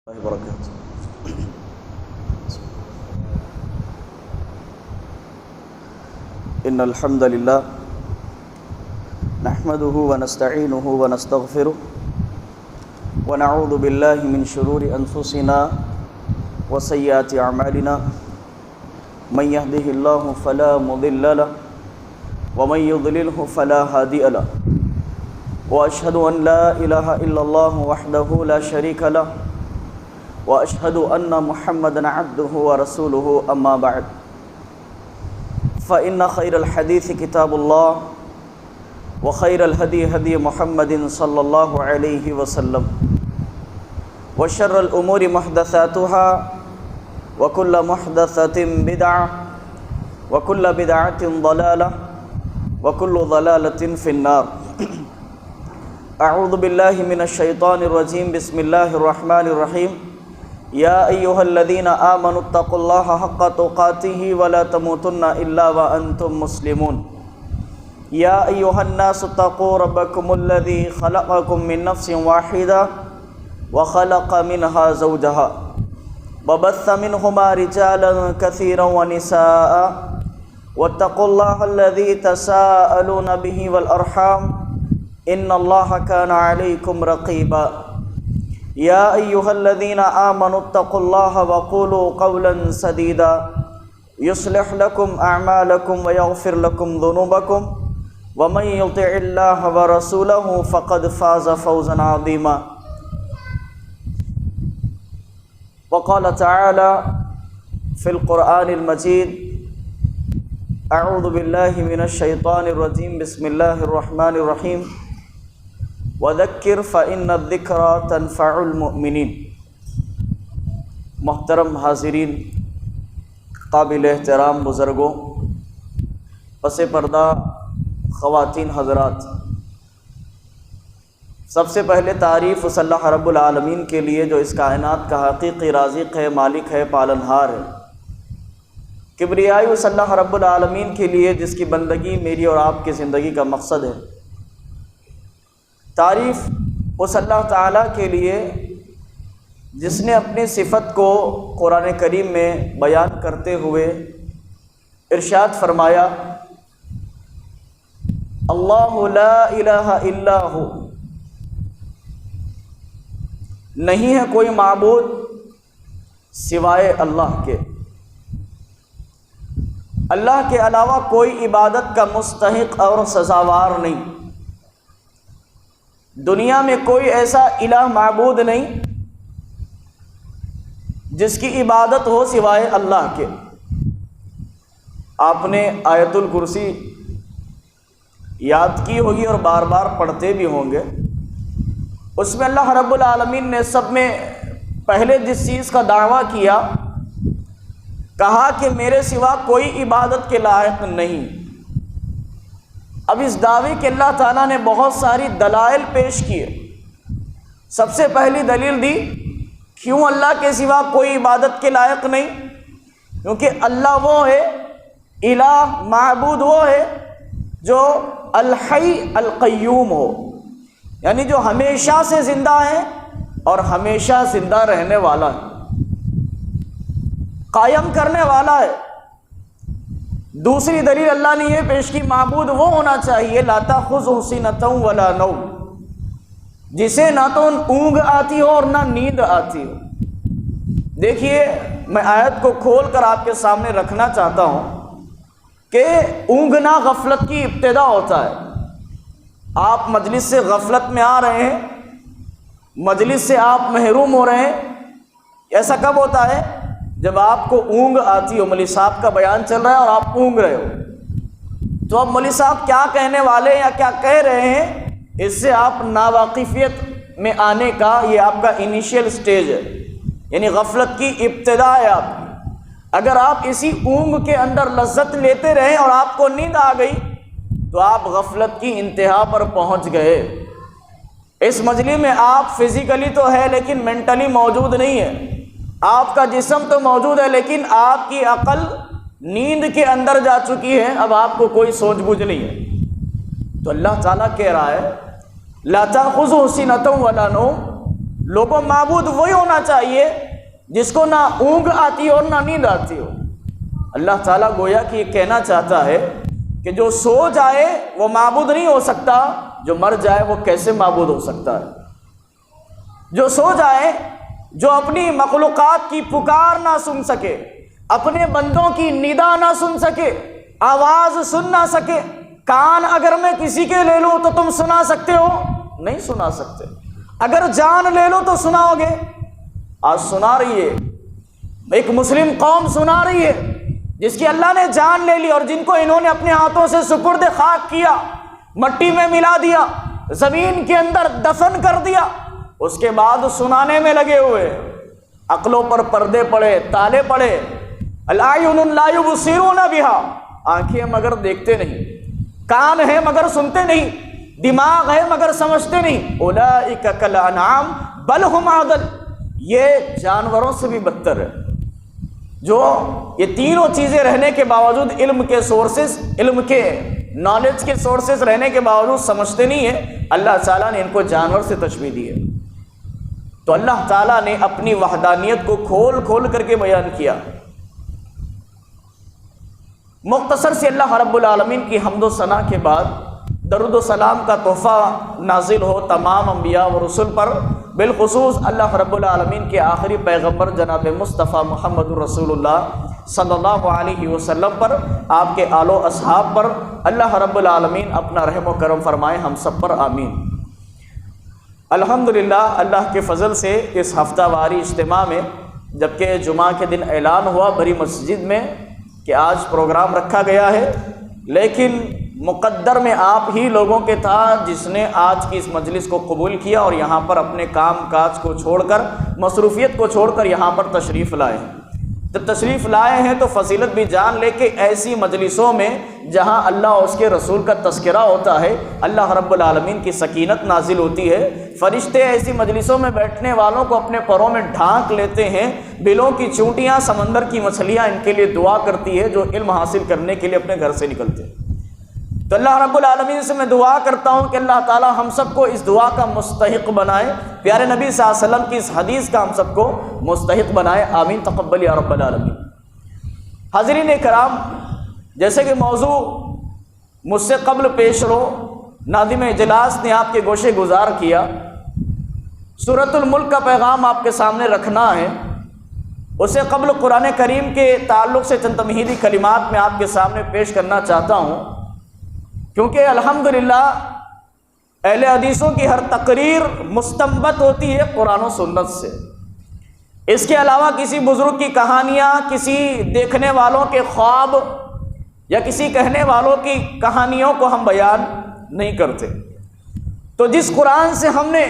اللہ وبرکاتہ۔ ان الحمد للہ نحمده ونستعینه ونستغفره ونعوذ باللہ من شرور انفسنا وسیئات اعمالنا من يهده الله فلا مضل له ومن يضلله فلا هادي له واشهد ان لا اله الا الله وحده لا شريك له واشهد ان محمدا عبده ورسوله اما بعد فان خير الحديث كتاب الله وخير الهدي هدي محمد صلى الله عليه وسلم وشر الامور محدثاتها وكل محدثة بدعة وكل بدعة ضلالة وكل ضلالة في النار اعوذ بالله من الشيطان الرجيم بسم الله الرحمن الرحيم يا أيها الذين آمنوا اتقوا الله حق تقاته ولا تموتن إلا وأنتم مسلمون يا أيها الناس اتقوا ربكم الذي خلقكم من نفس واحدة وخلق منها زوجها وبث منهما رجالا كثيرا ونساء واتقوا الله الذي تساءلون به والأرحام إن الله كان عليكم رقيبا يا أيها الذين آمنوا اتقوا الله وقولوا قولا سديدا يصلح لكم أعمالكم ويغفر لكم ذنوبكم ومن يطع الله ورسوله فقد فاز فوزا عظيما وقال تعالى في القرآن المجيد أعوذ بالله من الشيطان الرجيم بسم الله الرحمن الرحيم وذکر فإن الذکرى تنفع المؤمنین۔ محترم حاضرین، قابل احترام بزرگوں، پس پردہ خواتین حضرات، سب سے پہلے تعریف اس اللہ رب العالمین کے لیے جو اس کائنات کا حقیقی رازق ہے، مالک ہے، پالنہار ہے۔ کبریائی اس اللہ رب العالمین کے لیے جس کی بندگی میری اور آپ کی زندگی کا مقصد ہے۔ تعریف اس اللہ تعالیٰ کے لیے جس نے اپنی صفت کو قرآن کریم میں بیان کرتے ہوئے ارشاد فرمایا، اللہ لا الہ الا ہو، نہیں ہے کوئی معبود سوائے اللہ کے، اللہ کے علاوہ کوئی عبادت کا مستحق اور سزاوار نہیں، دنیا میں کوئی ایسا الہ معبود نہیں جس کی عبادت ہو سوائے اللہ کے۔ آپ نے آیت الکرسی یاد کی ہوگی اور بار بار پڑھتے بھی ہوں گے۔ اس میں اللہ رب العالمین نے سب میں پہلے جس چیز کا دعویٰ کیا، کہا کہ میرے سوا کوئی عبادت کے لائق نہیں۔ اب اس دعوے کے اللہ تعالیٰ نے بہت ساری دلائل پیش کیے۔ سب سے پہلی دلیل دی کیوں اللہ کے سوا کوئی عبادت کے لائق نہیں، کیونکہ اللہ وہ ہے، الہ معبود وہ ہے جو الحی القیوم ہو، یعنی جو ہمیشہ سے زندہ ہے اور ہمیشہ زندہ رہنے والا ہے، قائم کرنے والا ہے۔ دوسری دلیل اللہ نے یہ پیش کی، معبود وہ ہونا چاہیے لا تأخذہ سنۃ ولا نوم، جسے نہ تو اونگ آتی ہو اور نہ نیند آتی ہو۔ دیکھیے، میں آیت کو کھول کر آپ کے سامنے رکھنا چاہتا ہوں کہ اونگنا غفلت کی ابتدا ہوتا ہے۔ آپ مجلس سے غفلت میں آ رہے ہیں، مجلس سے آپ محروم ہو رہے ہیں، ایسا کب ہوتا ہے؟ جب آپ کو اونگ آتی ہو، مولوی صاحب کا بیان چل رہا ہے اور آپ اونگ رہے ہو، تو اب مولوی صاحب کیا کہنے والے ہیں یا کیا کہہ رہے ہیں، اس سے آپ ناواقفیت میں آنے کا یہ آپ کا انیشیل سٹیج ہے، یعنی غفلت کی ابتدا ہے آپ کی۔ اگر آپ اسی اونگ کے اندر لذت لیتے رہیں اور آپ کو نیند آ گئی تو آپ غفلت کی انتہا پر پہنچ گئے۔ اس مجلس میں آپ فزیکلی تو ہے لیکن مینٹلی موجود نہیں ہے، آپ کا جسم تو موجود ہے لیکن آپ کی عقل نیند کے اندر جا چکی ہے، اب آپ کو کوئی سوچ بوجھ نہیں ہے۔ تو اللہ تعالیٰ کہہ رہا ہے لا تأخذہ سنۃ ولا نوم، لوگوں کو معبود وہی ہونا چاہیے جس کو نہ اونگ آتی ہو اور نہ نیند آتی ہو۔ اللہ تعالیٰ گویا کہ یہ کہنا چاہتا ہے کہ جو سو جائے وہ معبود نہیں ہو سکتا، جو مر جائے وہ کیسے معبود ہو سکتا ہے؟ جو سو جائے، جو اپنی مخلوقات کی پکار نہ سن سکے، اپنے بندوں کی ندا نہ سن سکے، آواز سن نہ سکے، کان اگر میں کسی کے لے لوں تو تم سنا سکتے ہو؟ نہیں سنا سکتے۔ اگر جان لے لو تو سناؤ گے؟ آج سنا رہی ہے ایک مسلم قوم، سنا رہی ہے جس کی اللہ نے جان لے لی اور جن کو انہوں نے اپنے ہاتھوں سے سپرد خاک کیا، مٹی میں ملا دیا، زمین کے اندر دفن کر دیا، اس کے بعد سنانے میں لگے ہوئے۔ عقلوں پر پردے پڑے، تالے پڑے۔ الأعین لا یبصرون بها، آنکھیں مگر دیکھتے نہیں، کان ہے مگر سنتے نہیں، دماغ ہے مگر سمجھتے نہیں۔ اولئک کالانعام بل هم اضل، یہ جانوروں سے بھی بدتر ہے، جو یہ تینوں چیزیں رہنے کے باوجود، علم کے سورسز، علم کے نالج کے سورسز رہنے کے باوجود سمجھتے نہیں ہیں۔ اللہ تعالیٰ نے ان کو جانور سے تشبیہ دی ہے۔ تو اللہ تعالیٰ نے اپنی وحدانیت کو کھول کھول کر کے بیان کیا۔ مختصر سے اللہ رب العالمین کی حمد و ثنا کے بعد درود و سلام کا تحفہ نازل ہو تمام انبیاء و رسل پر، بالخصوص اللہ رب العالمین کے آخری پیغمبر جناب مصطفیٰ محمد رسول اللہ صلی اللہ علیہ وسلم پر، آپ کے آل و اصحاب پر اللہ رب العالمین اپنا رحم و کرم فرمائے، ہم سب پر آمین۔ الحمدللہ اللہ کے فضل سے اس ہفتہ واری اجتماع میں، جبکہ جمعہ کے دن اعلان ہوا بڑی مسجد میں کہ آج پروگرام رکھا گیا ہے، لیکن مقدر میں آپ ہی لوگوں کے تھا جس نے آج کی اس مجلس کو قبول کیا اور یہاں پر اپنے کام کاج کو چھوڑ کر، مصروفیت کو چھوڑ کر یہاں پر تشریف لائے ہیں۔ جب تشریف لائے ہیں تو فضیلت بھی جان لے کہ ایسی مجلسوں میں جہاں اللہ اور اس کے رسول کا تذکرہ ہوتا ہے، اللہ رب العالمین کی سکینت نازل ہوتی ہے، فرشتے ایسی مجلسوں میں بیٹھنے والوں کو اپنے پروں میں ڈھانک لیتے ہیں، بلوں کی چونٹیاں، سمندر کی مچھلیاں ان کے لیے دعا کرتی ہے جو علم حاصل کرنے کے لیے اپنے گھر سے نکلتے ہیں۔ تو اللہ رب العالمین سے میں دعا کرتا ہوں کہ اللہ تعالی ہم سب کو اس دعا کا مستحق بنائے، پیارے نبی صلی اللہ علیہ وسلم کی اس حدیث کا ہم سب کو مستحق بنائے، آمین تقبل یا رب العالمین۔ حاضرین کرام، جیسے کہ موضوع مجھ سے قبل پیش رو ناظم اجلاس نے آپ کے گوشے گزار کیا، سورۃ الملک کا پیغام آپ کے سامنے رکھنا ہے۔ اس سے قبل قرآن کریم کے تعلق سے چند تمہیدی کلمات میں آپ کے سامنے پیش کرنا چاہتا ہوں، کیونکہ الحمدللہ اہل حدیثوں کی ہر تقریر مستنبط ہوتی ہے قرآن و سنت سے۔ اس کے علاوہ کسی بزرگ کی کہانیاں، کسی دیکھنے والوں کے خواب یا کسی کہنے والوں کی کہانیوں کو ہم بیان نہیں کرتے۔ تو جس قرآن سے ہم نے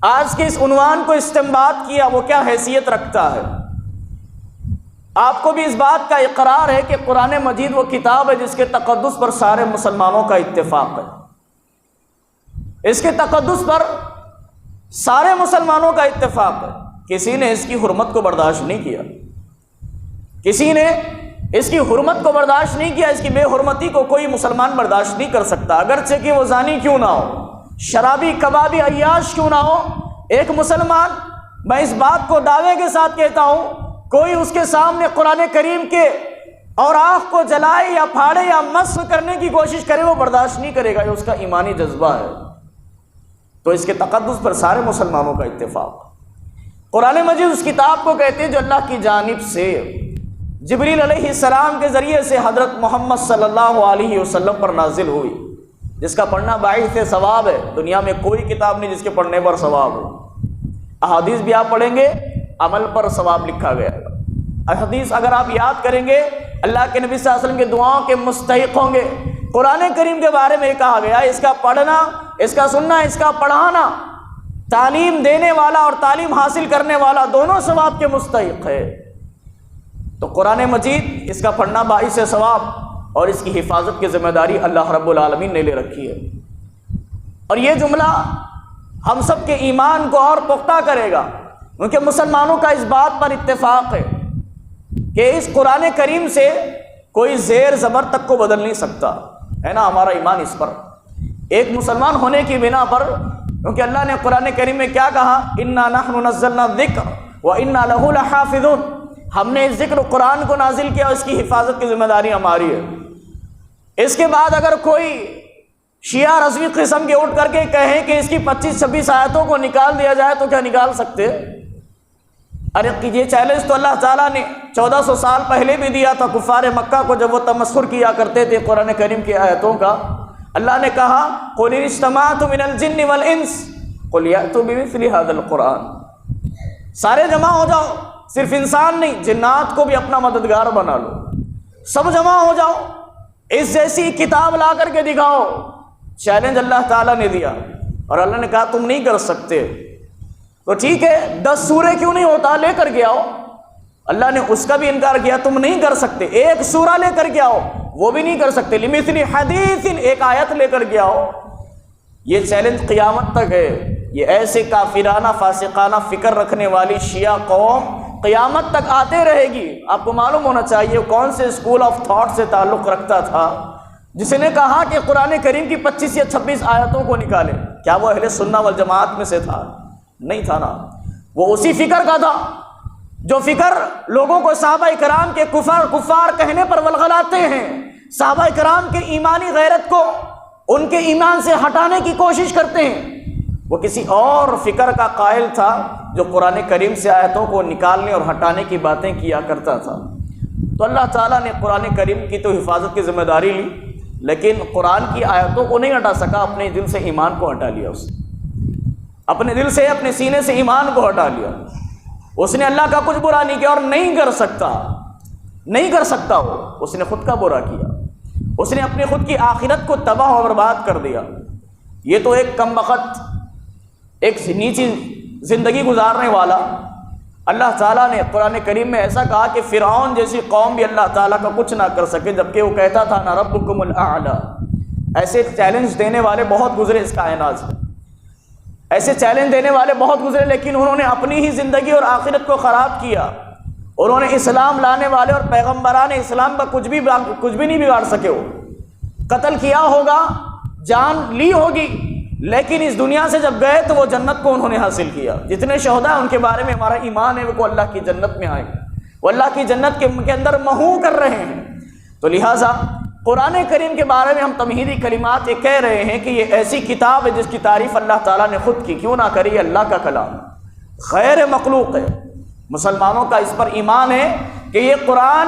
آج کے اس عنوان کو استنباط کیا وہ کیا حیثیت رکھتا ہے؟ آپ کو بھی اس بات کا اقرار ہے کہ قرآن مجید وہ کتاب ہے جس کے تقدس پر سارے مسلمانوں کا اتفاق ہے۔ اس کے تقدس پر سارے مسلمانوں کا اتفاق ہے، کسی نے اس کی حرمت کو برداشت نہیں کیا، کسی نے اس کی حرمت کو برداشت نہیں کیا، اس کی بے حرمتی کو کوئی مسلمان برداشت نہیں کر سکتا، اگرچہ کہ وہ زانی کیوں نہ ہو، شرابی کبابی عیاش کیوں نہ ہو۔ ایک مسلمان، میں اس بات کو دعوے کے ساتھ کہتا ہوں، کوئی اس کے سامنے قرآن کریم کے اور آنکھ کو جلائے یا پھاڑے یا مسخ کرنے کی کوشش کرے، وہ برداشت نہیں کرے گا، یہ اس کا ایمانی جذبہ ہے۔ تو اس کے تقدس پر سارے مسلمانوں کا اتفاق۔ قرآن مجید اس کتاب کو کہتے ہیں جو اللہ کی جانب سے جبریل علیہ السلام کے ذریعے سے حضرت محمد صلی اللہ علیہ وسلم پر نازل ہوئی، جس کا پڑھنا باعث ثواب ہے۔ دنیا میں کوئی کتاب نہیں جس کے پڑھنے پر ثواب ہو۔ احادیث بھی آپ پڑھیں گے، عمل پر ثواب لکھا گیا ہے۔ احادیث اگر آپ یاد کریں گے، اللہ کے نبی صلی اللہ علیہ وسلم کے دعاؤں کے مستحق ہوں گے۔ قرآن کریم کے بارے میں کہا گیا، اس کا پڑھنا، اس کا سننا، اس کا پڑھانا، تعلیم دینے والا اور تعلیم حاصل کرنے والا دونوں ثواب کے مستحق ہے۔ تو قرآن مجید، اس کا پڑھنا باعث ثواب اور اس کی حفاظت کی ذمہ داری اللہ رب العالمین نے لے رکھی ہے۔ اور یہ جملہ ہم سب کے ایمان کو اور پختہ کرے گا، کیونکہ مسلمانوں کا اس بات پر اتفاق ہے کہ اس قرآن کریم سے کوئی زیر زبر تک کو بدل نہیں سکتا، ہے نا؟ ہمارا ایمان اس پر، ایک مسلمان ہونے کی بنا پر کیونکہ اللہ نے قرآن کریم میں کیا کہا؟ انا نحن نزلنا الذکر وانا لہ لحافظون، ہم نے اس ذکر قرآن کو نازل کیا، اس کی حفاظت کی ذمہ داری ہماری ہے۔ اس کے بعد اگر کوئی شیعہ رضوی قسم کے اٹھ کر کے کہیں کہ اس کی 25-26 آیتوں کو نکال دیا جائے تو کیا نکال سکتے؟ ارے یہ چیلنج تو اللہ تعالیٰ نے 1400 سال پہلے بھی دیا تھا کفار مکہ کو، جب وہ تمسخر کیا کرتے تھے قرآن کریم کی آیتوں کا۔ اللہ نے کہا قل ان اجتمعت من الجن والانس قل یأتوا بمثل هذا القرآن، سارے جمع ہو جاؤ، صرف انسان نہیں جنات کو بھی اپنا مددگار بنا لو، سب جمع ہو جاؤ، اس جیسی کتاب لا کر کے دکھاؤ۔ چیلنج اللہ تعالیٰ نے دیا، اور اللہ نے کہا تم نہیں کر سکتے تو ٹھیک ہے 10 سورے کیوں نہیں ہوتا، لے کر کے آؤ۔ اللہ نے اس کا بھی انکار کیا، تم نہیں کر سکتے، ایک سورہ لے کر کے آؤ، وہ بھی نہیں کر سکتے، لمثل حدیث، ایک آیت لے کر کے آؤ۔ یہ چیلنج قیامت تک ہے۔ یہ ایسے کافرانہ فاسقانہ فکر رکھنے والی شیعہ قوم قیامت تک آتے رہے گی۔ آپ کو معلوم ہونا چاہیے کون سے اسکول آف تھاٹ سے تعلق رکھتا تھا جس نے کہا کہ قرآن کریم کی 25 یا 26 آیتوں کو نکالے۔ کیا وہ اہل سنہ والجماعت میں سے تھا؟ نہیں تھا نا، وہ اسی فکر کا تھا جو فکر لوگوں کو صحابہ کرام کے کفار کہنے پر ولغلاتے ہیں، صحابہ کرام کے ایمانی غیرت کو ان کے ایمان سے ہٹانے کی کوشش کرتے ہیں۔ وہ کسی اور فکر کا قائل تھا جو قرآن کریم سے آیتوں کو نکالنے اور ہٹانے کی باتیں کیا کرتا تھا۔ تو اللہ تعالیٰ نے قرآن کریم کی تو حفاظت کی ذمہ داری لی، لیکن قرآن کی آیتوں کو نہیں ہٹا سکا، اپنے دل سے ایمان کو ہٹا لیا، اس نے اپنے دل سے اپنے سینے سے ایمان کو ہٹا لیا۔ اس نے اللہ کا کچھ برا نہیں کیا اور نہیں کر سکتا وہ، اس نے خود کا برا کیا، اس نے اپنی خود کی آخرت کو تباہ و برباد کر دیا۔ یہ تو ایک کم بخت، ایک نیچی زندگی گزارنے والا، اللہ تعالیٰ نے قرآن کریم میں ایسا کہا کہ فرعون جیسی قوم بھی اللہ تعالیٰ کا کچھ نہ کر سکے، جبکہ وہ کہتا تھا نا ربکم الاعلی۔ ایسے چیلنج دینے والے بہت گزرے اس کائنات سے، ایسے چیلنج دینے والے بہت گزرے، لیکن انہوں نے اپنی ہی زندگی اور آخرت کو خراب کیا۔ انہوں نے اسلام لانے والے اور پیغمبران اسلام کا کچھ بھی نہیں بگاڑ سکے۔ وہ قتل کیا ہوگا، جان لی ہوگی، لیکن اس دنیا سے جب گئے تو وہ جنت کو انہوں نے حاصل کیا۔ جتنے شہداء ان کے بارے میں ہمارا ایمان ہے وہ اللہ کی جنت میں آئے، وہ اللہ کی جنت کے اندر محو کر رہے ہیں۔ تو لہٰذا قرآن کریم کے بارے میں ہم تمہیدی کلمات یہ کہہ رہے ہیں کہ یہ ایسی کتاب ہے جس کی تعریف اللہ تعالیٰ نے خود کی، کیوں نہ کری، اللہ کا کلام غیر مخلوق ہے۔ مسلمانوں کا اس پر ایمان ہے کہ یہ قرآن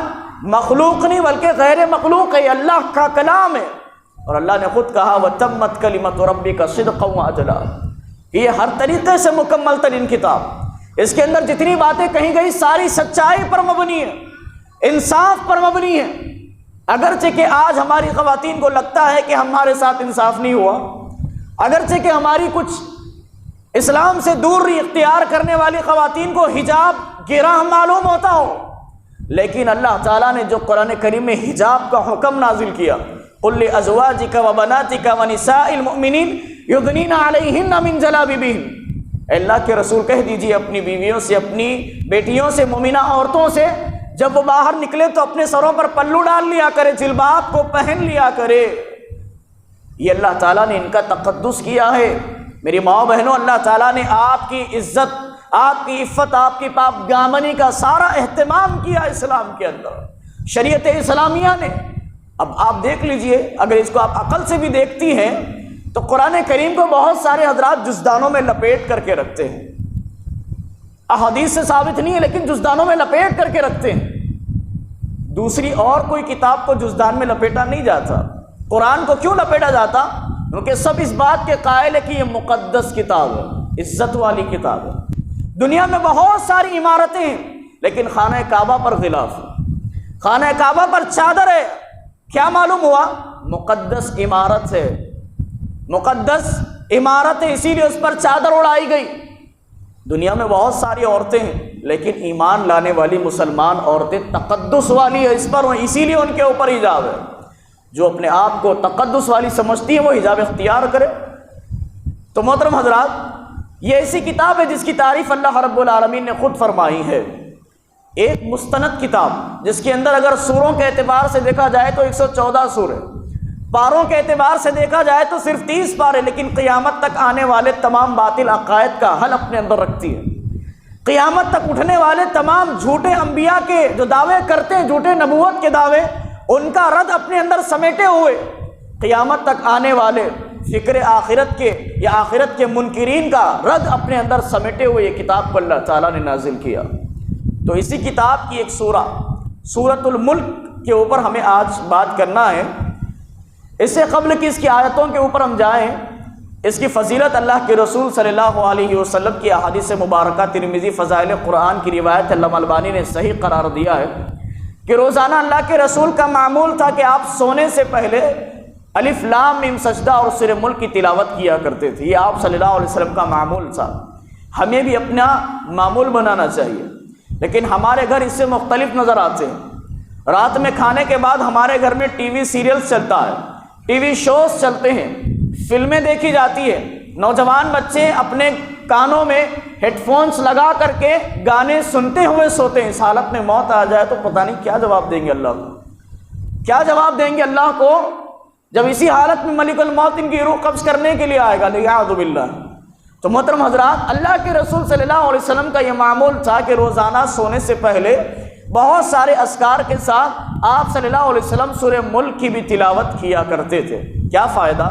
مخلوق نہیں بلکہ غیر مخلوق ہے، یہ اللہ کا کلام ہے۔ اور اللہ نے خود کہا وَتَمَّتْ كَلِمَةُ رَبِّكَ صِدْقًا وَعَدْلًا، یہ ہر طریقے سے مکمل ترین کتاب، اس کے اندر جتنی باتیں کہی گئی ساری سچائی پر مبنی ہے، انصاف پر مبنی ہے۔ اگرچہ کہ آج ہماری خواتین کو لگتا ہے کہ ہمارے ساتھ انصاف نہیں ہوا، اگرچہ کہ ہماری کچھ اسلام سے دوری اختیار کرنے والی خواتین کو حجاب گراں معلوم ہوتا ہو، لیکن اللہ تعالیٰ نے جو قرآن کریم میں حجاب کا حکم نازل کیا، قُلْ لِأَزْوَاجِكَ وَبَنَاتِكَ وَنِسَاءِ الْمُؤْمِنِينَ يُدْنِينَ عَلَيْهِنَّ مِنْ جَلَابِيبِهِنَّ، اللہ کے رسول کہہ دیجئے اپنی بیویوں سے، اپنی بیٹیوں سے، مومنہ عورتوں سے، جب وہ باہر نکلے تو اپنے سروں پر پلو ڈال لیا کرے، جلباب کو پہن لیا کرے۔ یہ اللہ تعالیٰ نے ان کا تقدس کیا ہے۔ میری ماؤں بہنوں، اللہ تعالیٰ نے آپ کی عزت، آپ کی عفت، آپ کی پاک دامنی کا سارا اہتمام کیا اسلام کے اندر، شریعت اسلامیہ نے۔ اب آپ دیکھ لیجئے، اگر اس کو آپ عقل سے بھی دیکھتی ہیں تو قرآن کریم کو بہت سارے حضرات جزدانوں میں لپیٹ کر کے رکھتے ہیں، احادیث سے ثابت نہیں ہے لیکن جزدانوں میں لپیٹ کر کے رکھتے ہیں۔ دوسری اور کوئی کتاب کو جزدان میں لپیٹا نہیں جاتا، قرآن کو کیوں لپیٹا جاتا؟ کیونکہ سب اس بات کے قائل ہے کہ یہ مقدس کتاب ہے، عزت والی کتاب ہے۔ دنیا میں بہت ساری عمارتیں ہیں لیکن خانہ کعبہ پر غلاف ہے، خانہ کعبہ پر چادر ہے، کیا معلوم ہوا؟ مقدس عمارت ہے، مقدس عمارت ہے، اسی لیے اس پر چادر اڑائی گئی۔ دنیا میں بہت ساری عورتیں ہیں لیکن ایمان لانے والی مسلمان عورتیں تقدس والی ہے، اس پر اسی لیے ان کے اوپر حجاب ہے۔ جو اپنے آپ کو تقدس والی سمجھتی ہے وہ حجاب اختیار کرے۔ تو محترم حضرات، یہ ایسی کتاب ہے جس کی تعریف اللہ رب العالمین نے خود فرمائی ہے، ایک مستند کتاب جس کے اندر اگر سوروں کے اعتبار سے دیکھا جائے تو 114 سورے، پاروں کے اعتبار سے دیکھا جائے تو صرف 30 پارے، لیکن قیامت تک آنے والے تمام باطل عقائد کا حل اپنے اندر رکھتی ہے۔ قیامت تک اٹھنے والے تمام جھوٹے انبیاء کے جو دعوے کرتے ہیں، جھوٹے نبوت کے دعوے، ان کا رد اپنے اندر سمیٹے ہوئے قیامت تک آنے والے فکر آخرت کے یا آخرت کے منکرین کا رد اپنے اندر سمیٹے ہوئے یہ کتاب کو اللہ تعالیٰ نے نازل کیا۔ تو اسی کتاب کی ایک سورہ، سورۃ الملک کے اوپر ہمیں آج بات کرنا ہے۔ اس سے قبل کہ اس کی آیتوں کے اوپر ہم جائیں، اس کی فضیلت اللہ کے رسول صلی اللہ علیہ وسلم کی احادیث مبارکہ، ترمذی فضائل قرآن کی روایت علامہ البانی نے صحیح قرار دیا ہے کہ روزانہ اللہ کے رسول کا معمول تھا کہ آپ سونے سے پہلے الف لام میم سجدہ اور سورہ ملک کی تلاوت کیا کرتے تھے۔ یہ آپ صلی اللہ علیہ وسلم کا معمول تھا، ہمیں بھی اپنا معمول بنانا چاہیے، لیکن ہمارے گھر اس سے مختلف نظر آتے ہیں۔ رات میں کھانے کے بعد ہمارے گھر میں ٹی وی سیریلز چلتا ہے، ٹی وی شوز چلتے ہیں، فلمیں دیکھی جاتی ہے، نوجوان بچے اپنے کانوں میں ہیڈ فونز لگا کر کے گانے سنتے ہوئے سوتے ہیں۔ اس حالت میں موت آ جائے تو پتہ نہیں کیا جواب دیں گے اللہ کو، کیا جواب دیں گے اللہ کو جب اسی حالت میں ملک الموت ان کی روح قبض کرنے کے لیے آئے گا، لیاذ باللہ۔ تو محترم حضرات، اللہ کے رسول صلی اللہ علیہ وسلم کا یہ معمول تھا کہ روزانہ سونے سے پہلے بہت سارے اذکار کے ساتھ آپ صلی اللہ علیہ وسلم سورہ ملک کی بھی تلاوت کیا کرتے تھے۔ کیا فائدہ؟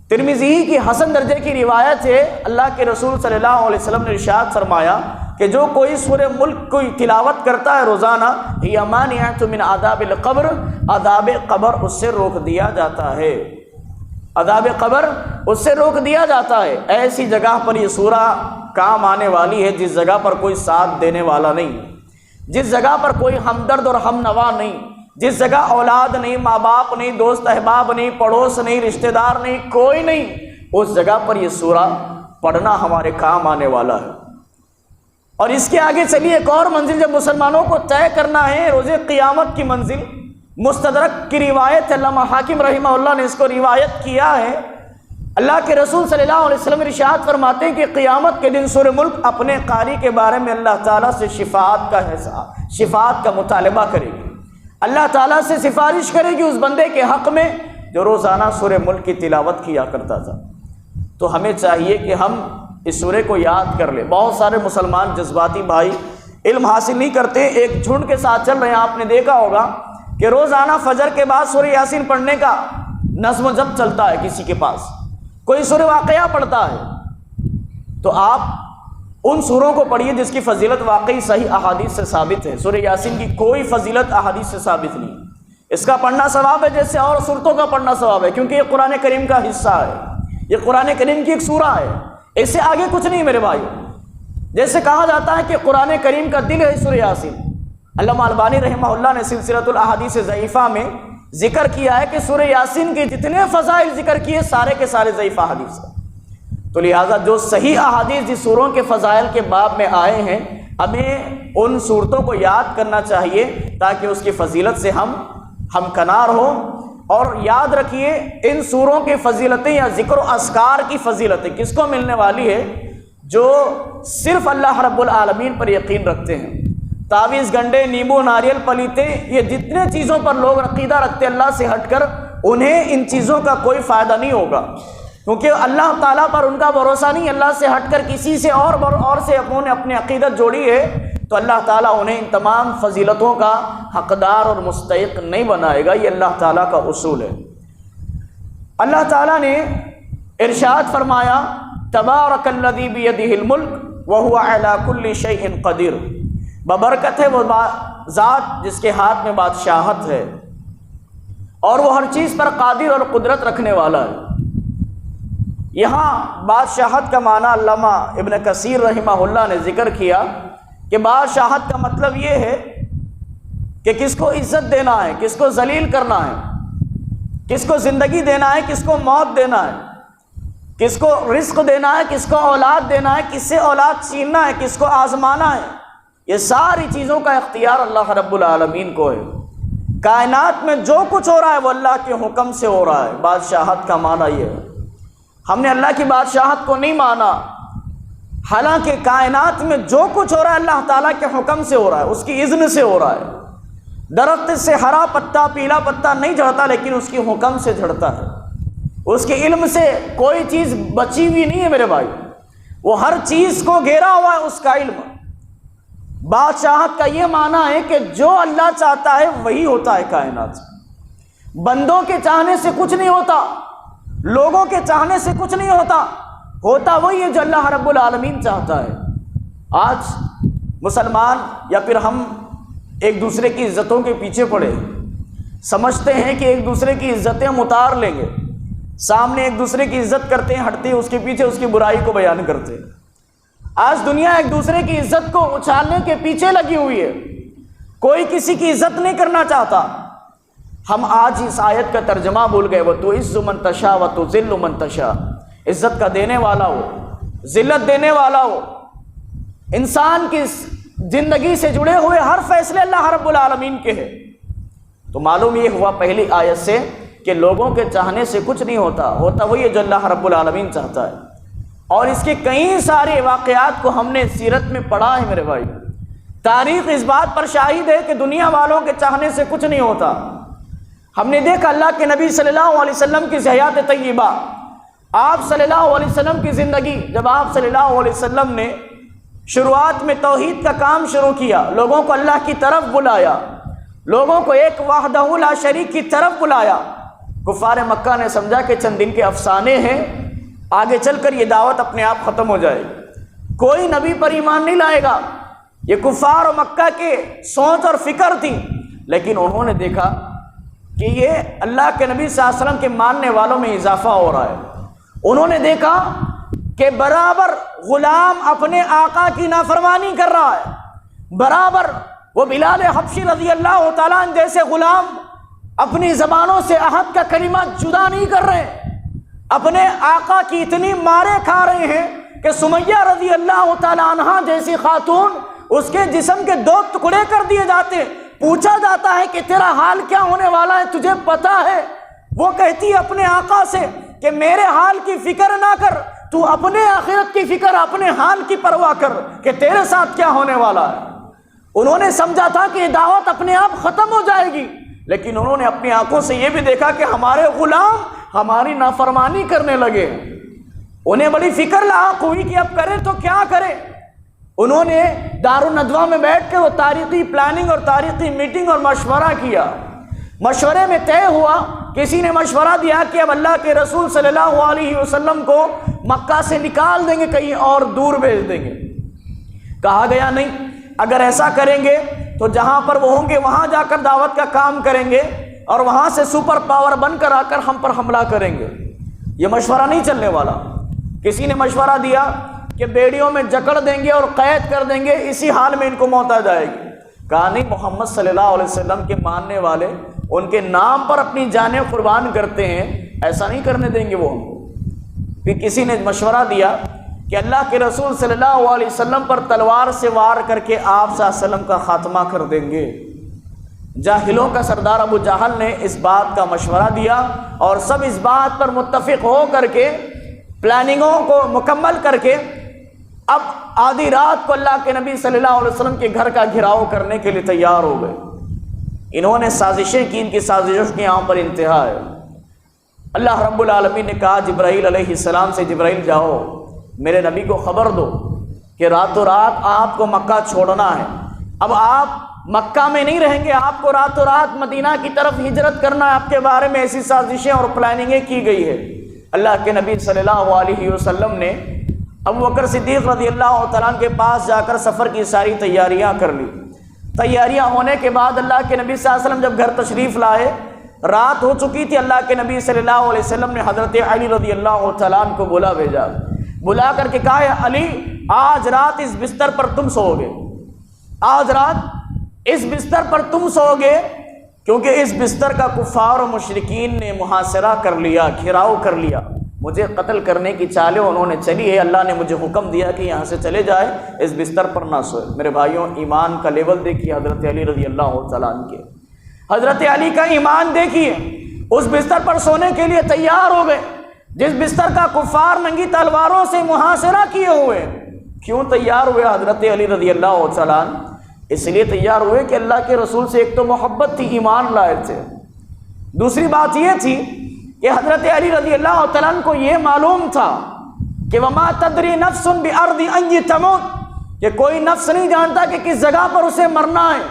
ترمذی کی حسن درجے کی روایت ہے، اللہ کے رسول صلی اللہ علیہ وسلم نے ارشاد فرمایا کہ جو کوئی سورہ ملک کی تلاوت کرتا ہے روزانہ، ہی مانعۃ من عذاب القبر، عذاب قبر اس سے روک دیا جاتا ہے، عذاب قبر اس سے روک دیا جاتا ہے۔ ایسی جگہ پر یہ سورہ کام آنے والی ہے جس جگہ پر کوئی ساتھ دینے والا نہیں، جس جگہ پر کوئی ہمدرد اور ہم نوا نہیں، جس جگہ اولاد نہیں، ماں باپ نہیں، دوست احباب نہیں، پڑوس نہیں، رشتہ دار نہیں، کوئی نہیں، اس جگہ پر یہ سورہ پڑھنا ہمارے کام آنے والا ہے۔ اور اس کے آگے چلیے ایک اور منزل جب مسلمانوں کو طے کرنا ہے، روز قیامت کی منزل، مستدرک کی روایت علامہ حاکم رحمہ اللہ نے اس کو روایت کیا ہے۔ اللہ کے رسول صلی اللہ علیہ وسلم ارشاد فرماتے ہیں کہ قیامت کے دن سورہ ملک اپنے قاری کے بارے میں اللہ تعالیٰ سے شفاعت کا مطالبہ کرے گی، اللہ تعالیٰ سے سفارش کرے گی اس بندے کے حق میں جو روزانہ سورہ ملک کی تلاوت کیا کرتا تھا۔ تو ہمیں چاہیے کہ ہم اس سورے کو یاد کر لیں۔ بہت سارے مسلمان جذباتی بھائی علم حاصل نہیں کرتے، ایک جھنڈ کے ساتھ چل رہے ہیں۔ آپ نے دیکھا ہوگا کہ روزانہ فجر کے بعد سورہ یاسین پڑھنے کا نظم و ضبط چلتا ہے، کسی کے پاس کوئی سورہ واقعہ پڑھتا ہے، تو آپ ان سوروں کو پڑھیے جس کی فضیلت واقعی صحیح احادیث سے ثابت ہے۔ سورہ یاسین کی کوئی فضیلت احادیث سے ثابت نہیں، اس کا پڑھنا ثواب ہے جیسے اور سورتوں کا پڑھنا ثواب ہے، کیونکہ یہ قرآن کریم کا حصہ ہے، یہ قرآن کریم کی ایک سورہ ہے، اس سے آگے کچھ نہیں میرے بھائی۔ جیسے کہا جاتا ہے کہ قرآن کریم کا دل ہے سورہ یاسین، علامہ البانی رحمہ اللہ نے سلسلۃ الاحادیث ضعیفہ میں ذکر کیا ہے کہ سورہ یاسین کے جتنے فضائل ذکر کیے سارے کے سارے ضعیف احادیث ہیں۔ تو لہٰذا جو صحیح احادیث جس سوروں کے فضائل کے باب میں آئے ہیں، ہمیں ان صورتوں کو یاد کرنا چاہیے تاکہ اس کی فضیلت سے ہم کنار ہوں۔ اور یاد رکھیے ان سوروں کی فضیلتیں یا ذکر و اذکار کی فضیلتیں کس کو ملنے والی ہے؟ جو صرف اللہ رب العالمین پر یقین رکھتے ہیں۔ تعویذ، گنڈے، نیمبو، ناریل، پلیتے، یہ جتنے چیزوں پر لوگ عقیدہ رکھتے ہیں اللہ سے ہٹ کر، انہیں ان چیزوں کا کوئی فائدہ نہیں ہوگا، کیونکہ اللہ تعالیٰ پر ان کا بھروسہ نہیں۔ اللہ سے ہٹ کر کسی سے اور سے انہوں نے اپنی عقیدت جوڑی ہے تو اللہ تعالیٰ انہیں ان تمام فضیلتوں کا حقدار اور مستحق نہیں بنائے گا۔ یہ اللہ تعالیٰ کا اصول ہے۔ اللہ تعالیٰ نے ارشاد فرمایا، تبارک الذی بیدہ الملک وہو علی کل شیء قدیر، ببرکت ہے وہ ذات جس کے ہاتھ میں بادشاہت ہے اور وہ ہر چیز پر قادر اور قدرت رکھنے والا ہے۔ یہاں بادشاہت کا معنی علامہ ابن کثیر رحمہ اللہ نے ذکر کیا کہ بادشاہت کا مطلب یہ ہے کہ کس کو عزت دینا ہے، کس کو ذلیل کرنا ہے، کس کو زندگی دینا ہے، کس کو موت دینا ہے، کس کو رزق دینا ہے، کس کو اولاد دینا ہے، کس سے اولاد چھیننا ہے، کس کو آزمانا ہے۔ یہ ساری چیزوں کا اختیار اللہ رب العالمین کو ہے۔ کائنات میں جو کچھ ہو رہا ہے وہ اللہ کے حکم سے ہو رہا ہے۔ بادشاہت کا معنی یہ ہے۔ ہم نے اللہ کی بادشاہت کو نہیں مانا، حالانکہ کائنات میں جو کچھ ہو رہا ہے اللہ تعالیٰ کے حکم سے ہو رہا ہے، اس کی اذن سے ہو رہا ہے۔ درخت سے ہرا پتا پیلا پتا نہیں جھڑتا، لیکن اس کے حکم سے جھڑتا ہے، اس کے علم سے کوئی چیز بچی ہوئی نہیں ہے میرے بھائی، وہ ہر چیز کو گھیرا ہوا ہے اس کا علم۔ بادشاہت کا یہ معنی ہے کہ جو اللہ چاہتا ہے وہی ہوتا ہے کائنات۔ بندوں کے چاہنے سے کچھ نہیں ہوتا، لوگوں کے چاہنے سے کچھ نہیں ہوتا، ہوتا وہی ہے جو اللہ رب العالمین چاہتا ہے۔ آج مسلمان یا پھر ہم ایک دوسرے کی عزتوں کے پیچھے پڑے، سمجھتے ہیں کہ ایک دوسرے کی عزتیں ہم اتار لیں گے، سامنے ایک دوسرے کی عزت کرتے ہیں، ہٹتے ہیں اس کے پیچھے اس کی برائی کو بیان کرتے ہیں۔ آج دنیا ایک دوسرے کی عزت کو اچھالنے کے پیچھے لگی ہوئی ہے، کوئی کسی کی عزت نہیں کرنا چاہتا۔ ہم آج اس آیت کا ترجمہ بھول گئے، وَتُعِزُّ مَن تَشَاءُ وَتُذِلُّ مَن تَشَاءُ، عزت کا دینے والا ہو، ذلت دینے والا ہو۔ انسان کی زندگی سے جڑے ہوئے ہر فیصلے اللہ رب العالمین کے ہیں۔ تو معلوم یہ ہوا پہلی آیت سے کہ لوگوں کے چاہنے سے کچھ نہیں ہوتا، ہوتا وہی ہے جو اللہ رب العالمین چاہتا ہے۔ اور اس کے کئی سارے واقعات کو ہم نے سیرت میں پڑھا ہے میرے بھائی، تاریخ اس بات پر شاہد ہے کہ دنیا والوں کے چاہنے سے کچھ نہیں ہوتا۔ ہم نے دیکھا اللہ کے نبی صلی اللہ علیہ وسلم کی حیات طیبہ، آپ صلی اللہ علیہ وسلم کی زندگی، جب آپ صلی اللہ علیہ وسلم نے شروعات میں توحید کا کام شروع کیا، لوگوں کو اللہ کی طرف بلایا، لوگوں کو ایک وحدہ لا شریک کی طرف بلایا، کفار مکہ نے سمجھا کہ چند دن کے افسانے ہیں، آگے چل کر یہ دعوت اپنے آپ ختم ہو جائے گی، کوئی نبی پر ایمان نہیں لائے گا۔ یہ کفار و مکہ کے سوچ اور فکر تھی، لیکن انہوں نے دیکھا کہ یہ اللہ کے نبی صلی اللہ علیہ وسلم کے ماننے والوں میں اضافہ ہو رہا ہے۔ انہوں نے دیکھا کہ برابر غلام اپنے آقا کی نافرمانی کر رہا ہے، برابر وہ بلال حبشی رضی اللہ تعالیٰ عنہ جیسے غلام اپنی زبانوں سے عہد کا کلمہ جدا نہیں کر رہے، اپنے آقا کی اتنی مارے کھا رہے ہیں کہ سمیہ رضی اللہ تعالیٰ عنہ جیسی خاتون، اس کے جسم کے 2 ٹکڑے کر دیے جاتے، پوچھا جاتا ہے کہ تیرا حال کیا ہونے والا ہے، تجھے پتا ہے؟ وہ کہتی ہے اپنے آقا سے کہ میرے حال کی فکر نہ کر، تو اپنے آخرت کی فکر، اپنے حال کی پرواہ کر کہ تیرے ساتھ کیا ہونے والا ہے۔ انہوں نے سمجھا تھا کہ یہ دعوت اپنے آپ ختم ہو جائے گی، لیکن انہوں نے اپنی آنکھوں سے یہ بھی دیکھا کہ ہمارے غلام ہماری نافرمانی کرنے لگے۔ انہیں بڑی فکر لاحق ہوئی کہ اب کرے تو کیا کرے۔ انہوں نے دارالندوہ میں بیٹھ کے وہ تاریخی پلاننگ اور تاریخی میٹنگ اور مشورہ کیا۔ مشورے میں طے ہوا، کسی نے مشورہ دیا کہ اب اللہ کے رسول صلی اللہ علیہ وسلم کو مکہ سے نکال دیں گے، کہیں اور دور بھیج دیں گے۔ کہا گیا نہیں، اگر ایسا کریں گے تو جہاں پر وہ ہوں گے وہاں جا کر دعوت کا کام کریں گے، اور وہاں سے سپر پاور بن کر آ کر ہم پر حملہ کریں گے۔ یہ مشورہ نہیں چلنے والا۔ کسی نے مشورہ دیا کہ بیڑیوں میں جکڑ دیں گے اور قید کر دیں گے، اسی حال میں ان کو موت آ جائے گی۔ کہا نہیں، محمد صلی اللہ علیہ وسلم کے ماننے والے ان کے نام پر اپنی جانیں قربان کرتے ہیں، ایسا نہیں کرنے دیں گے وہ ہم کو۔ پھر کسی نے مشورہ دیا کہ اللہ کے رسول صلی اللہ علیہ وسلم پر تلوار سے وار کر کے آپ صلی اللہ علیہ وسلم کا خاتمہ کر دیں گے۔ جاہلوں کا سردار ابو جہل نے اس بات کا مشورہ دیا، اور سب اس بات پر متفق ہو کر کے پلاننگوں کو مکمل کر کے اب آدھی رات کو اللہ کے نبی صلی اللہ علیہ وسلم کے گھر کا گھراؤ کرنے کے لیے تیار ہو گئے۔ انہوں نے سازشیں کی، ان کی سازشوں کی یہاں پر انتہا ہے۔ اللہ رب العالمین نے کہا جبرائیل علیہ السلام سے، جبرائیل جاؤ میرے نبی کو خبر دو کہ راتوں رات آپ کو مکہ چھوڑنا ہے، اب آپ مکہ میں نہیں رہیں گے، آپ کو راتوں رات مدینہ کی طرف ہجرت کرنا ہے۔ آپ کے بارے میں ایسی سازشیں اور پلاننگیں کی گئی ہے۔ اللہ کے نبی صلی اللہ علیہ وسلم نے ابو بکر صدیق رضی اللہ تعالیٰ عنہ کے پاس جا کر سفر کی ساری تیاریاں کر لی۔ تیاریاں ہونے کے بعد اللہ کے نبی صلی اللہ علیہ وسلم جب گھر تشریف لائے، رات ہو چکی تھی، اللہ کے نبی صلی اللہ علیہ وسلم نے حضرت علی رضی اللہ تعالیٰ عنہ کو بلا کر کے کہا، علی آج رات اس بستر پر تم سو گے، آج رات اس بستر پر تم سو گے، کیونکہ اس بستر کا کفار و مشرکین نے محاصرہ کر لیا، گھراؤ کر لیا، مجھے قتل کرنے کی چالیں انہوں نے چلی ہے، اللہ نے مجھے حکم دیا کہ یہاں سے چلے جائے، اس بستر پر نہ سوئے۔ میرے بھائیوں، ایمان کا لیول دیکھیے حضرت علی رضی اللہ تعالیٰ عنہ کے، حضرت علی کا ایمان دیکھیے، اس بستر پر سونے کے لیے تیار ہو گئے جس بستر کا کفار ننگی تلواروں سے محاصرہ کیے ہوئے۔ کیوں تیار ہوئے حضرت علی رضی اللہ تعالیٰ عنہ؟ اس لیے تیار ہوئے کہ اللہ کے رسول سے ایک تو محبت تھی، ایمان لائے تھے، دوسری بات یہ تھی کہ حضرت علی رضی اللہ تعالیٰ عنہ کو یہ معلوم تھا کہ وما تدری نفس بارض ای تموت، کہ کوئی نفس نہیں جانتا کہ کس جگہ پر اسے مرنا ہے،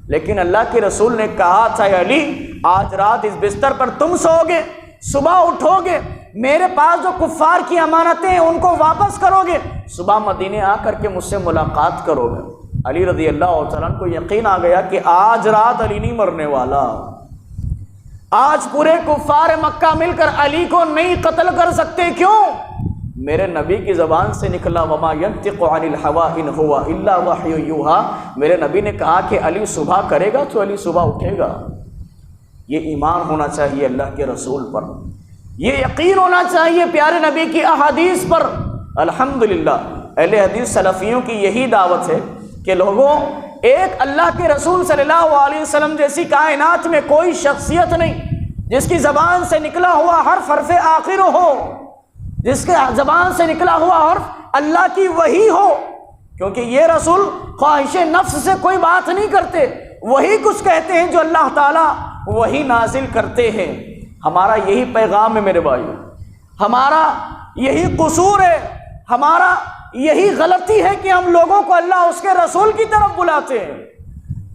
لیکن اللہ کے رسول نے کہا تھا علی آج رات اس بستر پر تم سو گے، صبح اٹھو گے، میرے پاس جو کفار کی امانتیں ہیں ان کو واپس کرو گے، صبح مدینے آ کر کے مجھ سے ملاقات کرو گے۔ علی رضی اللہ تعالیٰ عنہ کو یقین آ گیا کہ آج رات علی نہیں مرنے والا، آج پورے کفار مکہ مل کر علی کو نہیں قتل کر سکتے، کیوں؟ میرے نبی کی زبان سے نکلا وما ينطق عن الهوى ان هو الا وحی یوحى، میرے نبی نے کہا کہ علی صبح کرے گا تو علی صبح اٹھے گا۔ یہ ایمان ہونا چاہیے اللہ کے رسول پر، یہ یقین ہونا چاہیے پیارے نبی کی احادیث پر۔ الحمدللہ اہل حدیث سلفیوں کی یہی دعوت ہے کہ لوگوں، ایک اللہ کے رسول صلی اللہ علیہ وسلم جیسی کائنات میں کوئی شخصیت نہیں جس کی زبان سے نکلا ہوا حرف حرف آخر ہو، جس کے زبان سے نکلا ہوا حرف اللہ کی وحی ہو، کیونکہ یہ رسول خواہش نفس سے کوئی بات نہیں کرتے، وہی کچھ کہتے ہیں جو اللہ تعالیٰ وہی نازل کرتے ہیں۔ ہمارا یہی پیغام ہے میرے بھائیو، ہمارا یہی قصور ہے، ہمارا یہی غلطی ہے کہ ہم لوگوں کو اللہ اس کے رسول کی طرف بلاتے ہیں۔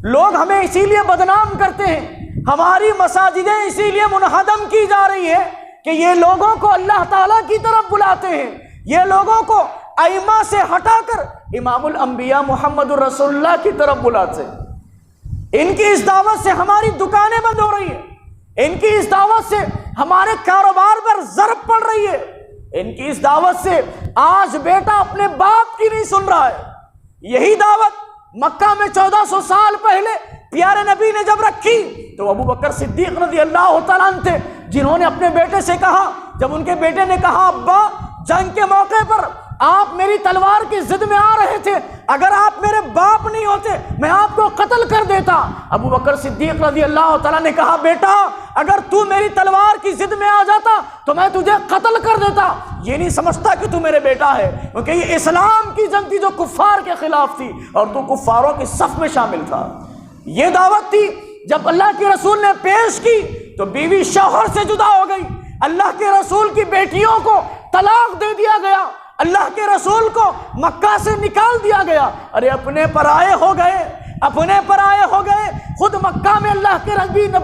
لوگ ہمیں اسی لیے بدنام کرتے ہیں، ہماری مساجدیں اسی لیے منہدم کی جا رہی ہے کہ یہ لوگوں کو اللہ تعالیٰ کی طرف بلاتے ہیں، یہ لوگوں کو ائمہ سے ہٹا کر امام الانبیاء محمد الرسول اللہ کی طرف بلاتے ہیں۔ ان کی اس دعوت سے ہماری دکانیں بند ہو رہی ہیں، ان کی اس دعوت سے ہمارے کاروبار پر ضرب پڑ رہی ہے، ان کی اس دعوت سے آج بیٹا اپنے باپ کی نہیں سن رہا ہے۔ یہی دعوت مکہ میں 1400 سال پہلے پیارے نبی نے جب رکھی تو ابو بکر صدیق رضی اللہ تعالیٰ عنہ تھے جنہوں نے اپنے بیٹے سے کہا، جب ان کے بیٹے نے کہا ابا جنگ کے موقع پر آپ میری تلوار کی ضد میں آ رہے تھے، اگر آپ میرے باپ نہیں ہوتے میں آپ کو قتل کر دیتا۔ ابو بکر صدیق رضی اللہ تعالیٰ نے کہا بیٹا اگر تو میری تلوار کی ضد میں آ جاتا تو میں تجھے قتل کر دیتا، یہ نہیں سمجھتا کہ تو میرے بیٹا ہے، کیونکہ یہ اسلام کی جنگ تھی جو کفار کے خلاف تھی اور تو کفاروں کی صف میں شامل تھا۔ یہ دعوت تھی جب اللہ کے رسول نے پیش کی تو بیوی شوہر سے جدا ہو گئی، اللہ کے رسول کی بیٹیوں کو طلاق دے دیا گیا، اللہ کے رسول کو مکہ سے نکال دیا گیا۔ ارے اپنے پرائے ہو گئے، اپنے پرائے ہو گئے۔ خود مکہ میں اللہ کے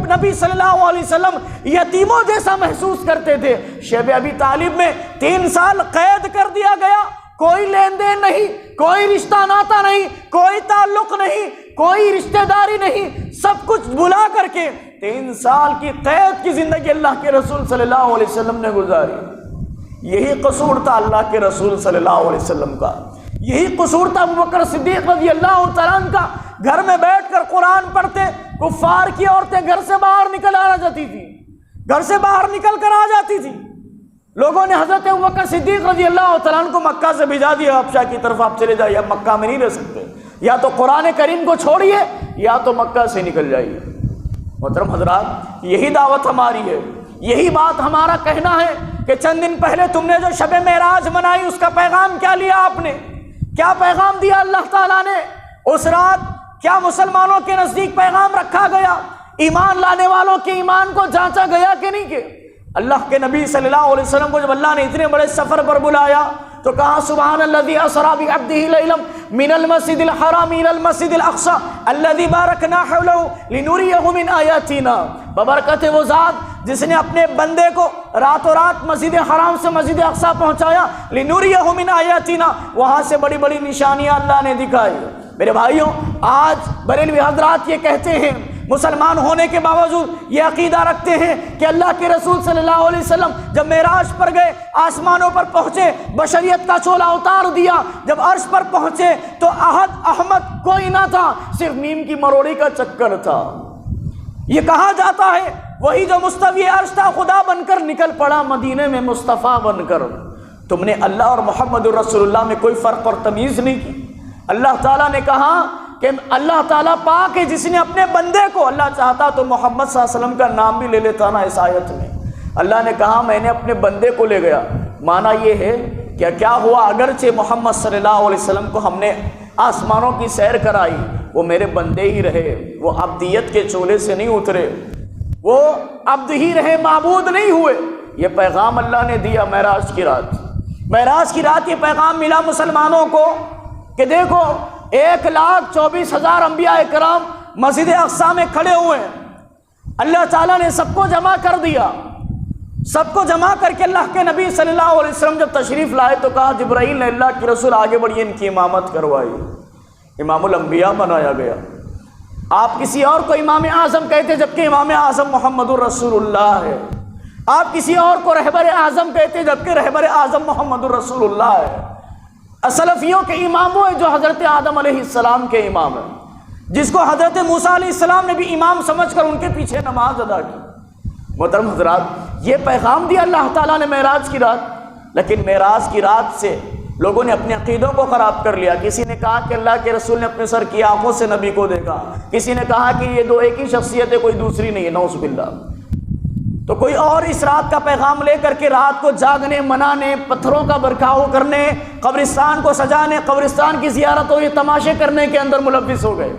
نبی صلی اللہ علیہ وسلم یتیموں جیسا محسوس کرتے تھے۔ شیب ابی طالب میں 3 سال قید کر دیا گیا، کوئی لین دین نہیں، کوئی رشتہ ناتا نہیں، کوئی تعلق نہیں، کوئی رشتہ داری نہیں، سب کچھ بھلا کر کے 3 سال کی قید کی زندگی اللہ کے رسول صلی اللہ علیہ وسلم نے گزاری۔ یہی قصور تھا اللہ کے رسول صلی اللہ علیہ وسلم کا، یہی قصور تھا ابو بکر صدیق رضی اللہ تعالیٰ عنہ کا۔ گھر میں بیٹھ کر قرآن پڑھتے، کفار کی عورتیں گھر سے باہر نکل آ جاتی تھی، گھر سے باہر نکل کر آ جاتی تھی۔ لوگوں نے حضرت ابو بکر صدیق رضی اللہ تعالیٰ عنہ کو مکہ سے بھیجا دیا، حبشہ کی طرف آپ چلے جائیے، اب مکہ میں نہیں رہ سکتے، یا تو قرآن کریم کو چھوڑیے یا تو مکہ سے نکل جائیے۔ محترم حضرات، یہی دعوت ہماری ہے، یہی بات ہمارا کہنا ہے کہ چند دن پہلے تم نے جو شب معراج منائی اس کا پیغام کیا لیا، آپ نے کیا پیغام دیا اللہ تعالیٰ نے؟ اس رات کیا مسلمانوں کے نزدیک پیغام رکھا گیا؟ ایمان لانے والوں کے ایمان کو جانچا گیا کہ نہیں کہ اللہ کے نبی صلی اللہ علیہ وسلم کو جب اللہ نے اتنے بڑے سفر پر بلایا تو کہا سبحان الذی اسری بعبدہ لیلا من المسجد الحرام الى المسجد الاقصى الذی بارکنا حولہ لنریہ من آیاتنا، ببرکت وہ ذات جس نے اپنے بندے کو راتوں رات مسجد حرام سے مسجد اقصی پہنچایا، لنریہ من آیاتنا، وہاں سے بڑی بڑی نشانیاں اللہ نے دکھائی۔ میرے بھائیوں، آج بریلوی حضرات یہ کہتے ہیں، مسلمان ہونے کے باوجود یہ عقیدہ رکھتے ہیں کہ اللہ کے رسول صلی اللہ علیہ وسلم جب معراج پر گئے، آسمانوں پر پہنچے، بشریت کا چولا اتار دیا، جب عرش پر پہنچے تو احد احمد کوئی نہ تھا، صرف میم کی مروڑی کا چکر تھا۔ یہ کہا جاتا ہے وہی جو مستوی عرش تھا خدا بن کر نکل پڑا مدینے میں مصطفیٰ بن کر۔ تم نے اللہ اور محمد الرسول اللہ میں کوئی فرق اور تمیز نہیں کی۔ اللہ تعالیٰ نے کہا کہ اللہ تعالیٰ پاک ہے جس نے اپنے بندے کو، اللہ چاہتا تو محمد صلی اللہ علیہ وسلم کا نام بھی لے لیتا نا اس آیت میں۔ اللہ نے کہا میں نے اپنے بندے کو لے گیا، معنی یہ ہے کہ کیا ہوا، اگرچہ محمد صلی اللہ علیہ وسلم کو ہم نے آسمانوں کی سیر کرائی، وہ میرے بندے ہی رہے، وہ عبدیت کے چولہے سے نہیں اترے، وہ عبد ہی رہے، معبود نہیں ہوئے۔ یہ پیغام اللہ نے دیا معراج کی رات۔ معراج کی رات یہ پیغام ملا مسلمانوں کو کہ دیکھو 1,24,000 انبیاء کرام مسجد اقصیٰ میں کھڑے ہوئے ہیں، اللہ تعالیٰ نے سب کو جمع کر دیا۔ سب کو جمع کر کے اللہ کے نبی صلی اللہ علیہ وسلم جب تشریف لائے تو کہا جبرائیل نے اللہ کے رسول آگے بڑھیے، ان کی امامت کروائی، امام الانبیاء بنایا گیا۔ آپ کسی اور کو امام اعظم کہتے جبکہ امام اعظم محمد الرسول اللہ ہے، آپ کسی اور کو رہبر اعظم کہتے جبکہ رہبر اعظم محمد الرسول اللہ ہے۔ سلفیوں کے امام وہ ہے جو حضرت آدم علیہ السلام کے امام ہیں، جس کو حضرت موسیٰ علیہ السلام نے بھی امام سمجھ کر ان کے پیچھے نماز ادا کی۔ محترم حضرات، یہ پیغام دیا اللہ تعالیٰ نے معراج کی رات، لیکن معراج کی رات سے لوگوں نے اپنے عقیدوں کو خراب کر لیا۔ کسی نے کہا کہ اللہ کے رسول نے اپنے سر کی آنکھوں سے نبی کو دیکھا، کسی نے کہا کہ یہ دو ایک ہی شخصیت ہے، کوئی دوسری نہیں ہے، نعوذ باللہ۔ تو کوئی اور اس رات کا پیغام لے کر کے رات کو جاگنے، منانے، پتھروں کا برکاؤ کرنے، قبرستان کو سجانے، قبرستان کی زیارت اور یہ تماشے کرنے کے اندر ملوث ہو گئے۔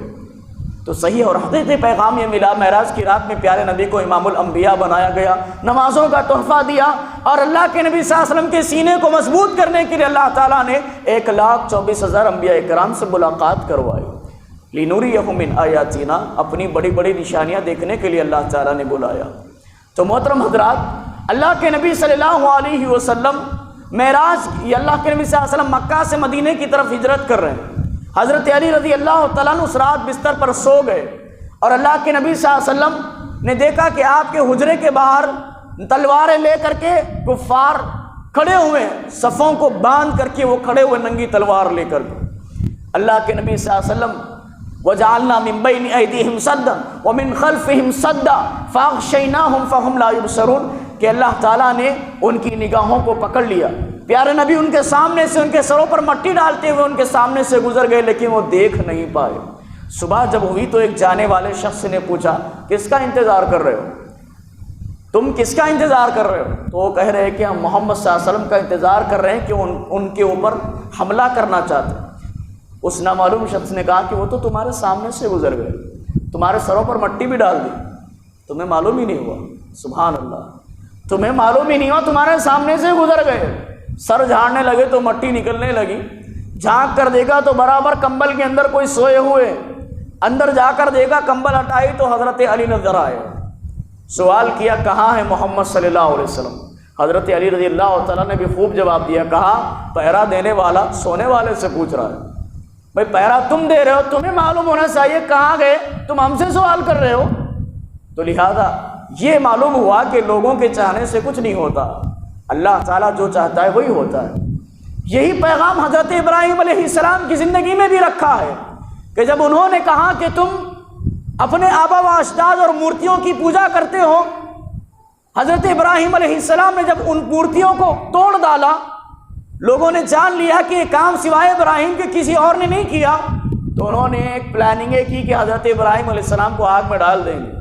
تو صحیح اور حقیقی پیغام یہ ملا، معراج کی رات میں پیارے نبی کو امام الانبیاء بنایا گیا، نمازوں کا تحفہ دیا، اور اللہ کے نبی صلی اللہ علیہ وسلم کے سینے کو مضبوط کرنے کے لیے اللہ تعالیٰ نے 1,24,000 انبیاء کرام سے ملاقات کروائی۔ لِنُرِيَهُم مِّنْ آيَاتِنَا، اپنی بڑی بڑی نشانیاں دیکھنے کے لیے اللہ تعالیٰ نے بلایا۔ تو محترم حضرات، اللہ کے نبی صلی اللہ علیہ وسلم معراج، یہ اللہ کے نبی صلی اللہ علیہ وسلم مکہ سے مدینے کی طرف ہجرت کر رہے ہیں۔ حضرت علی رضی اللہ تعالیٰ عنہ اس رات بستر پر سو گئے، اور اللہ کے نبی صلی اللہ علیہ وسلم نے دیکھا کہ آپ کے حجرے کے باہر تلواریں لے کر کے کفار کھڑے ہوئے ہیں، صفوں کو باندھ کر کے وہ کھڑے ہوئے ننگی تلوار لے کر کے۔ اللہ کے نبی صلی اللہ علیہ وسلم وَجَعَلْنَا مِن بَيْنِ أَيْدِيهِمْ سَدًّا وَمِن خَلْفِهِمْ سَدًّا فَأَغْشَيْنَاهُمْ فَهُمْ لَا يُبْصِرُونَ، کہ اللہ تعالیٰ نے ان کی نگاہوں کو پکڑ لیا۔ پیارے نبی ان کے سامنے سے، ان کے سروں پر مٹی ڈالتے ہوئے ان کے سامنے سے گزر گئے، لیکن وہ دیکھ نہیں پائے۔ صبح جب ہوئی تو ایک جانے والے شخص نے پوچھا کس کا انتظار کر رہے ہو، تم کس کا انتظار کر رہے ہو؟ تو وہ کہہ رہے ہیں کہ ہم محمد صلی اللہ علیہ وسلم کا انتظار کر رہے ہیں کہ ان کے اوپر حملہ کرنا چاہتے ہیں۔ اس نامعلوم شخص نے کہا کہ وہ تو تمہارے سامنے سے گزر گئے، تمہارے سروں پر مٹی بھی ڈال دی، تمہیں معلوم ہی نہیں ہوا۔ سبحان اللہ، تمہیں معلوم ہی نہیں ہوا، تمہارے سامنے سے گزر گئے۔ سر جھاڑنے لگے تو مٹی نکلنے لگی، جھانک کر دیکھا تو برابر کمبل کے اندر کوئی سوئے ہوئے، اندر جا کر دیکھا کمبل ہٹائی تو حضرت علی نظر آئے۔ سوال کیا کہاں ہے محمد صلی اللہ علیہ وسلم؟ حضرت علی رضی اللہ تعالیٰ نے بھی خوب جواب دیا، کہا پہرا دینے والا سونے والے سے پوچھ رہا ہے۔ بھائی پہرا تم دے رہے ہو، تمہیں معلوم ہونا چاہیے کہاں گئے، تم ہم سے سوال کر رہے ہو۔ تو لہذا یہ معلوم ہوا کہ لوگوں کے چاہنے سے کچھ نہیں ہوتا، اللہ تعالیٰ جو چاہتا ہے وہی ہوتا ہے۔ یہی پیغام حضرت ابراہیم علیہ السلام کی زندگی میں بھی رکھا ہے کہ جب انہوں نے کہا کہ تم اپنے آبا و اجداد اور مورتیوں کی پوجا کرتے ہو، حضرت ابراہیم علیہ السلام نے جب ان مورتیوں کو توڑ ڈالا، لوگوں نے جان لیا کہ یہ کام سوائے ابراہیم کے کسی اور نے نہیں کیا، تو انہوں نے ایک پلاننگ کی کہ حضرت ابراہیم علیہ السلام کو آگ میں ڈال دیں گے۔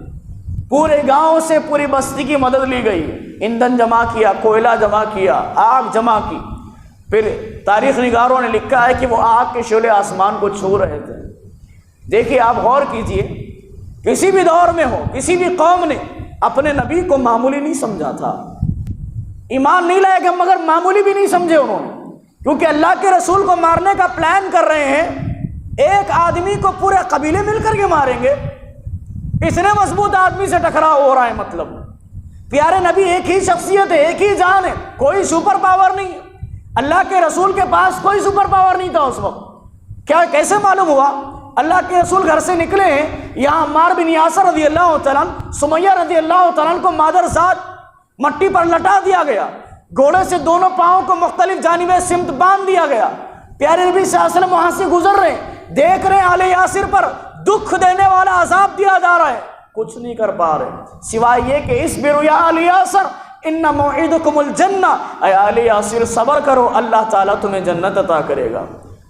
پورے گاؤں سے پوری بستی کی مدد لی گئی، ایندھن جمع کیا، کوئلہ جمع کیا، آگ جمع کی۔ پھر تاریخ نگاروں نے لکھا ہے کہ وہ آگ کے شعلے آسمان کو چھو رہے تھے۔ دیکھیے آپ غور کیجئے، کسی بھی دور میں ہو، کسی بھی قوم نے اپنے نبی کو معمولی نہیں سمجھا تھا، ایمان نہیں لائے کہ مگر معمولی بھی نہیں سمجھے انہوں نے، کیونکہ اللہ کے رسول کو مارنے کا پلان کر رہے ہیں۔ ایک آدمی کو پورے قبیلے مل کر کے ماریں گے، اتنے مضبوط آدمی سے ٹکراؤ ہو رہا ہے۔ مطلب پیارے نبی ایک ہی شخصیت ہے، ایک ہی جان ہے، کوئی سپر پاور نہیں ہے۔ اللہ کے رسول کے پاس کوئی سپر پاور نہیں تھا اس وقت۔ کیا کیسے معلوم ہوا؟ اللہ کے رسول گھر سے نکلے ہیں، یہاں عمار بن یاسر رضی اللہ تعالیٰ، سمیہ رضی اللہ تعالیٰ کو مادر ذات مٹی پر لٹا دیا گیا، گھوڑے سے دونوں پاؤں کو مختلف جانبیں سمت باندھ دیا گیا۔ پیارے نبی صلی اللہ علیہ وسلم وہاں سے گزر رہے ہیں، دیکھ رہے ہیں آل یاسر پر دکھ دینے والا عذاب دیا جا رہا ہے، کچھ نہیں کر پا رہے سوائے یہ کہ اصبروا یا آل یاسر ان موعدکم الجنہ، اے آل یاسر صبر کرو، اللہ تعالیٰ تمہیں جنت عطا کرے گا۔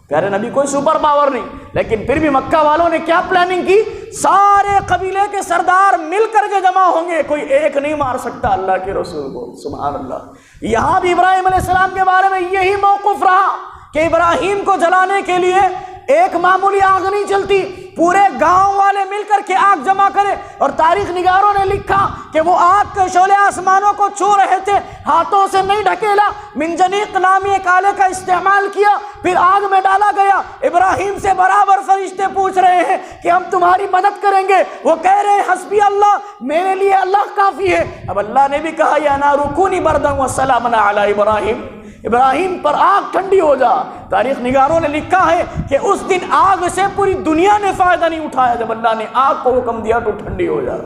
پیارے نبی کوئی سپر پاور نہیں، لیکن پھر بھی مکہ والوں نے کیا پلاننگ کی؟ سارے قبیلے کے سردار مل کر کے جمع ہوں گے، کوئی ایک نہیں مار سکتا اللہ کے رسول کو۔ سبحان اللہ۔ یہاں بھی ابراہیم علیہ السلام کے بارے میں یہی موقف رہا کہ ابراہیم کو جلانے کے لیے ایک معمولی آگ نہیں جلتی، پورے گاؤں والے مل کر کے آگ جمع کرے، اور تاریخ نگاروں نے لکھا کہ وہ آگ کے شعلے آسمانوں کو چھو رہے تھے، ہاتھوں سے نہیں ڈھکیلا، منجنیق نامی ایک آلے کا استعمال کیا، پھر آگ میں ڈالا گیا۔ ابراہیم سے برابر فرشتے پوچھ رہے ہیں کہ ہم تمہاری مدد کریں گے، وہ کہہ رہے ہیں حسبی اللہ، میرے لیے اللہ کافی ہے۔ اب اللہ نے بھی کہا یا نار کونی بردا وسلاما علی ابراہیم، ابراہیم پر آگ ٹھنڈی ہو جا۔ تاریخ نگاروں نے لکھا ہے کہ اس دن آگ سے پوری دنیا نے فائدہ نہیں اٹھایا، جب اللہ نے آگ کو حکم دیا تو ٹھنڈی ہو جا،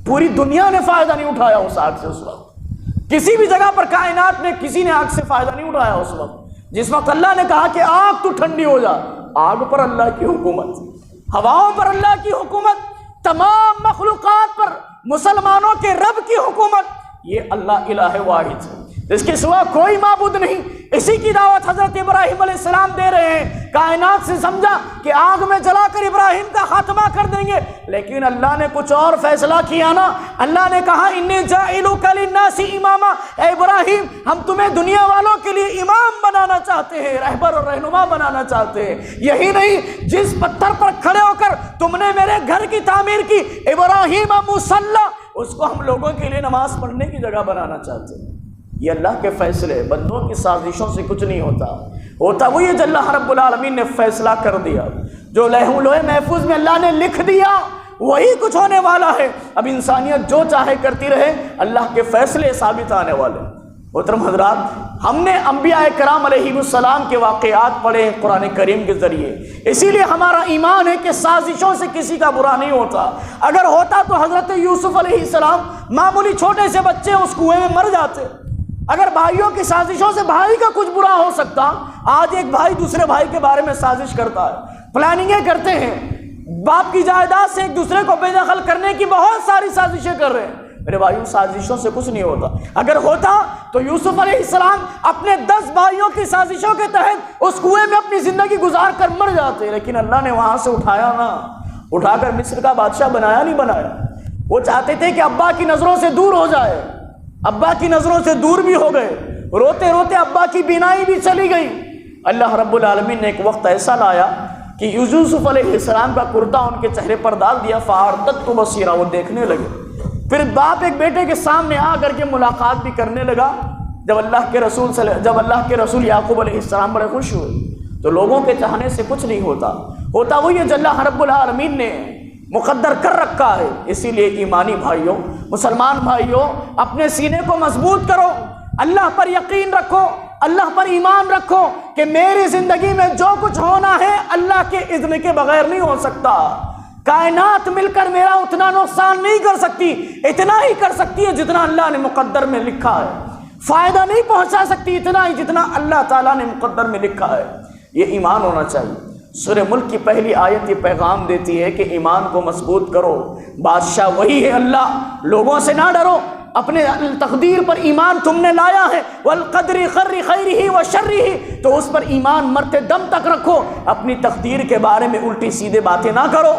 پوری دنیا نے فائدہ نہیں اٹھایا اس آگ سے۔ اس وقت کسی بھی جگہ پر کائنات میں کسی نے آگ سے فائدہ نہیں اٹھایا اس وقت، جس وقت اللہ نے کہا کہ آگ تو ٹھنڈی ہو جا۔ آگ پر اللہ کی حکومت، ہواؤں پر اللہ کی حکومت، تمام مخلوقات پر مسلمانوں کے رب کی حکومت، یہ اللہ الہ واحد ہے، اس کے سوا کوئی معبود نہیں۔ اسی کی دعوت حضرت ابراہیم علیہ السلام دے رہے ہیں۔ کائنات سے سمجھا کہ آگ میں جلا کر ابراہیم کا خاتمہ کر دیں گے، لیکن اللہ نے کچھ اور فیصلہ کیا نا۔ اللہ نے کہا انی جاعلک للناس اماما، اے ابراہیم ہم تمہیں دنیا والوں کے لیے امام بنانا چاہتے ہیں، رہبر اور رہنما بنانا چاہتے ہیں۔ یہی نہیں، جس پتھر پر کھڑے ہو کر تم نے میرے گھر کی تعمیر کی، ابراہیم مصلی، اس کو ہم لوگوں کے لیے نماز پڑھنے کی جگہ بنانا چاہتے ہیں۔ یہ اللہ کے فیصلے، بندوں کی سازشوں سے کچھ نہیں ہوتا وہی جو اللہ رب العالمین نے فیصلہ کر دیا، جو لوح محفوظ میں اللہ نے لکھ دیا وہی کچھ ہونے والا ہے۔ اب انسانیت جو چاہے کرتی رہے، اللہ کے فیصلے ثابت آنے والے۔ محترم حضرات، ہم نے انبیاء کرام علیہ السلام کے واقعات پڑھے ہیں قرآن کریم کے ذریعے، اسی لیے ہمارا ایمان ہے کہ سازشوں سے کسی کا برا نہیں ہوتا۔ اگر ہوتا تو حضرت یوسف علیہ السلام معمولی چھوٹے سے بچے اس کنویں میں مر جاتے۔ اگر بھائیوں کی سازشوں سے بھائی کا کچھ برا ہو سکتا، آج ایک بھائی دوسرے بھائی کے بارے میں سازش کرتا ہے، پلاننگیں کرتے ہیں، باپ کی جائیداد سے ایک دوسرے کو بے دخل کرنے کی بہت ساری سازشیں کر رہے ہیں۔ میرے بھائیوں، سازشوں سے کچھ نہیں ہوتا۔ اگر ہوتا تو یوسف علیہ السلام اپنے 10 بھائیوں کی سازشوں کے تحت اس کنویں میں اپنی زندگی گزار کر مر جاتے، لیکن اللہ نے وہاں سے اٹھایا نا، اٹھا کر مصر کا بادشاہ بنایا نہیں بنایا۔ وہ چاہتے تھے کہ ابا کی نظروں سے دور ہو جائے، ابا کی نظروں سے دور بھی ہو گئے، روتے روتے ابا کی بینائی بھی چلی گئی۔ اللہ رب العالمین نے ایک وقت ایسا لایا کہ یوسف علیہ السلام کا کرتا ان کے چہرے پر ڈال دیا، فَأَرْتَدْتُ بَصِيرًا، وہ دیکھنے لگے۔ پھر باپ ایک بیٹے کے سامنے آ کر کے ملاقات بھی کرنے لگا۔ جب اللہ کے رسول یعقوب علیہ السلام بڑے خوش ہوئے، تو لوگوں کے چاہنے سے کچھ نہیں ہوتا وہی ہے جو اللہ رب العالمین نے مقدر کر رکھا ہے۔ اسی لیے ایمانی بھائیوں، مسلمان بھائیوں، اپنے سینے کو مضبوط کرو، اللہ پر یقین رکھو، اللہ پر ایمان رکھو کہ میری زندگی میں جو کچھ ہونا ہے اللہ کے اذن کے بغیر نہیں ہو سکتا۔ کائنات مل کر میرا اتنا نقصان نہیں کر سکتی، اتنا ہی کر سکتی ہے جتنا اللہ نے مقدر میں لکھا ہے۔ فائدہ نہیں پہنچا سکتی اتنا ہی جتنا اللہ تعالیٰ نے مقدر میں لکھا ہے۔ یہ ایمان ہونا چاہیے۔ سورہ ملک کی پہلی آیت یہ پیغام دیتی ہے کہ ایمان کو مضبوط کرو، بادشاہ وہی ہے اللہ، لوگوں سے نہ ڈرو، اپنے تقدیر پر ایمان تم نے لایا ہے، والقدر خیرہ وشرہ، تو اس پر ایمان مرتے دم تک رکھو، اپنی تقدیر کے بارے میں الٹی سیدھے باتیں نہ کرو۔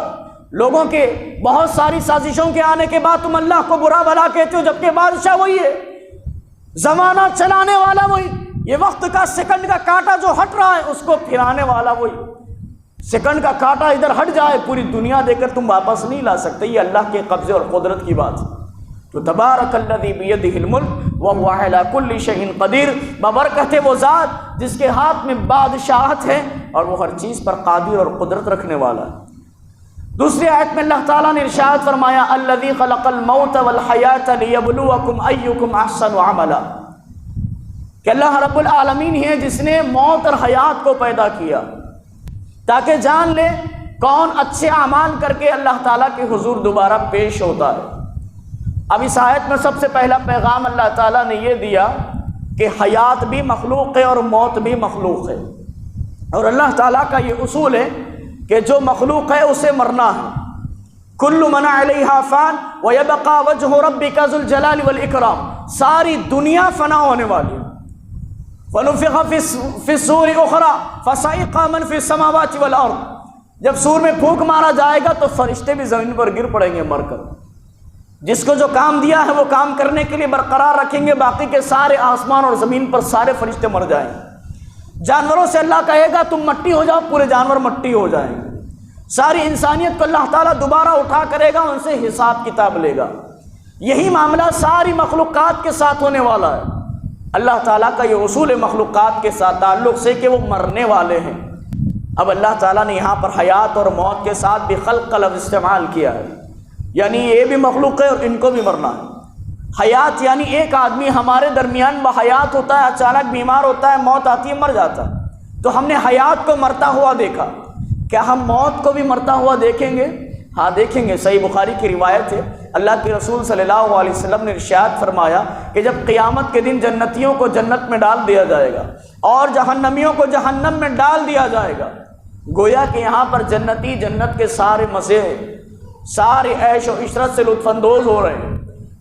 لوگوں کے بہت ساری سازشوں کے آنے کے بعد تم اللہ کو برا بھلا کہتے ہو، جبکہ بادشاہ وہی ہے، زمانہ چلانے والا وہی، یہ وقت کا سیکنڈ کا کانٹا جو ہٹ رہا ہے اس کو پھرانے والا وہی۔ سیکنڈ کا کانٹا ادھر ہٹ جائے پوری دنیا دے کر تم واپس نہیں لا سکتے، یہ اللہ کے قبضے اور قدرت کی بات ہے۔ تو تبارک الذی بیدہ الملک وہو علی کل شیء قدیر، ببرکت ہے وہ ذات جس کے ہاتھ میں بادشاہت ہے اور وہ ہر چیز پر قادر اور قدرت رکھنے والا ہے۔ دوسری آیت میں اللہ تعالیٰ نے ارشاد فرمایا الذی خلق الموت والحیاۃ لیبلوکم ایکم احسن عملا، کہ اللہ رب العالمین ہی ہے جس نے موت اور حیات کو پیدا کیا تاکہ جان لے کون اچھے اعمال کر کے اللہ تعالیٰ کے حضور دوبارہ پیش ہوتا ہے۔ اب اس آیت میں سب سے پہلا پیغام اللہ تعالیٰ نے یہ دیا کہ حیات بھی مخلوق ہے اور موت بھی مخلوق ہے، اور اللہ تعالیٰ کا یہ اصول ہے کہ جو مخلوق ہے اسے مرنا ہے۔ کل من علیہا فان ویبقى وجہ ربک ذو الجلال والاکرام، ساری دنیا فنا ہونے والی ہے۔ وَنُفِخَ فِي الصُّورِ أُخْرَى فَصَعِقَ مَنْ فِي السَّمَاوَاتِ وَالْأَرْضِ، جب سور میں پھونک مارا جائے گا تو فرشتے بھی زمین پر گر پڑیں گے مر کر، جس کو جو کام دیا ہے وہ کام کرنے کے لیے برقرار رکھیں گے، باقی کے سارے آسمان اور زمین پر سارے فرشتے مر جائیں گے۔ جانوروں سے اللہ کہے گا تم مٹی ہو جاؤ، پورے جانور مٹی ہو جائیں گے۔ ساری انسانیت کو اللہ تعالیٰ دوبارہ اٹھا کرے گا، ان سے حساب کتاب لے گا۔ یہی معاملہ ساری مخلوقات کے ساتھ ہونے والا ہے۔ اللہ تعالیٰ کا یہ اصول مخلوقات کے ساتھ تعلق سے کہ وہ مرنے والے ہیں۔ اب اللہ تعالیٰ نے یہاں پر حیات اور موت کے ساتھ بھی خلق کا لفظ استعمال کیا ہے، یعنی یہ بھی مخلوق ہے اور ان کو بھی مرنا ہے۔ حیات یعنی ایک آدمی ہمارے درمیان بحیات ہوتا ہے، اچانک بیمار ہوتا ہے، موت آتی ہے، مر جاتا ہے، تو ہم نے حیات کو مرتا ہوا دیکھا، کیا ہم موت کو بھی مرتا ہوا دیکھیں گے؟ ہاں دیکھیں گے۔ صحیح بخاری کی روایت ہے، اللہ کے رسول صلی اللہ علیہ وسلم نے ارشاد فرمایا کہ جب قیامت کے دن جنتیوں کو جنت میں ڈال دیا جائے گا اور جہنمیوں کو جہنم میں ڈال دیا جائے گا، گویا کہ یہاں پر جنتی جنت کے سارے مزے، سارے عیش و عشرت سے لطف اندوز ہو رہے ہیں،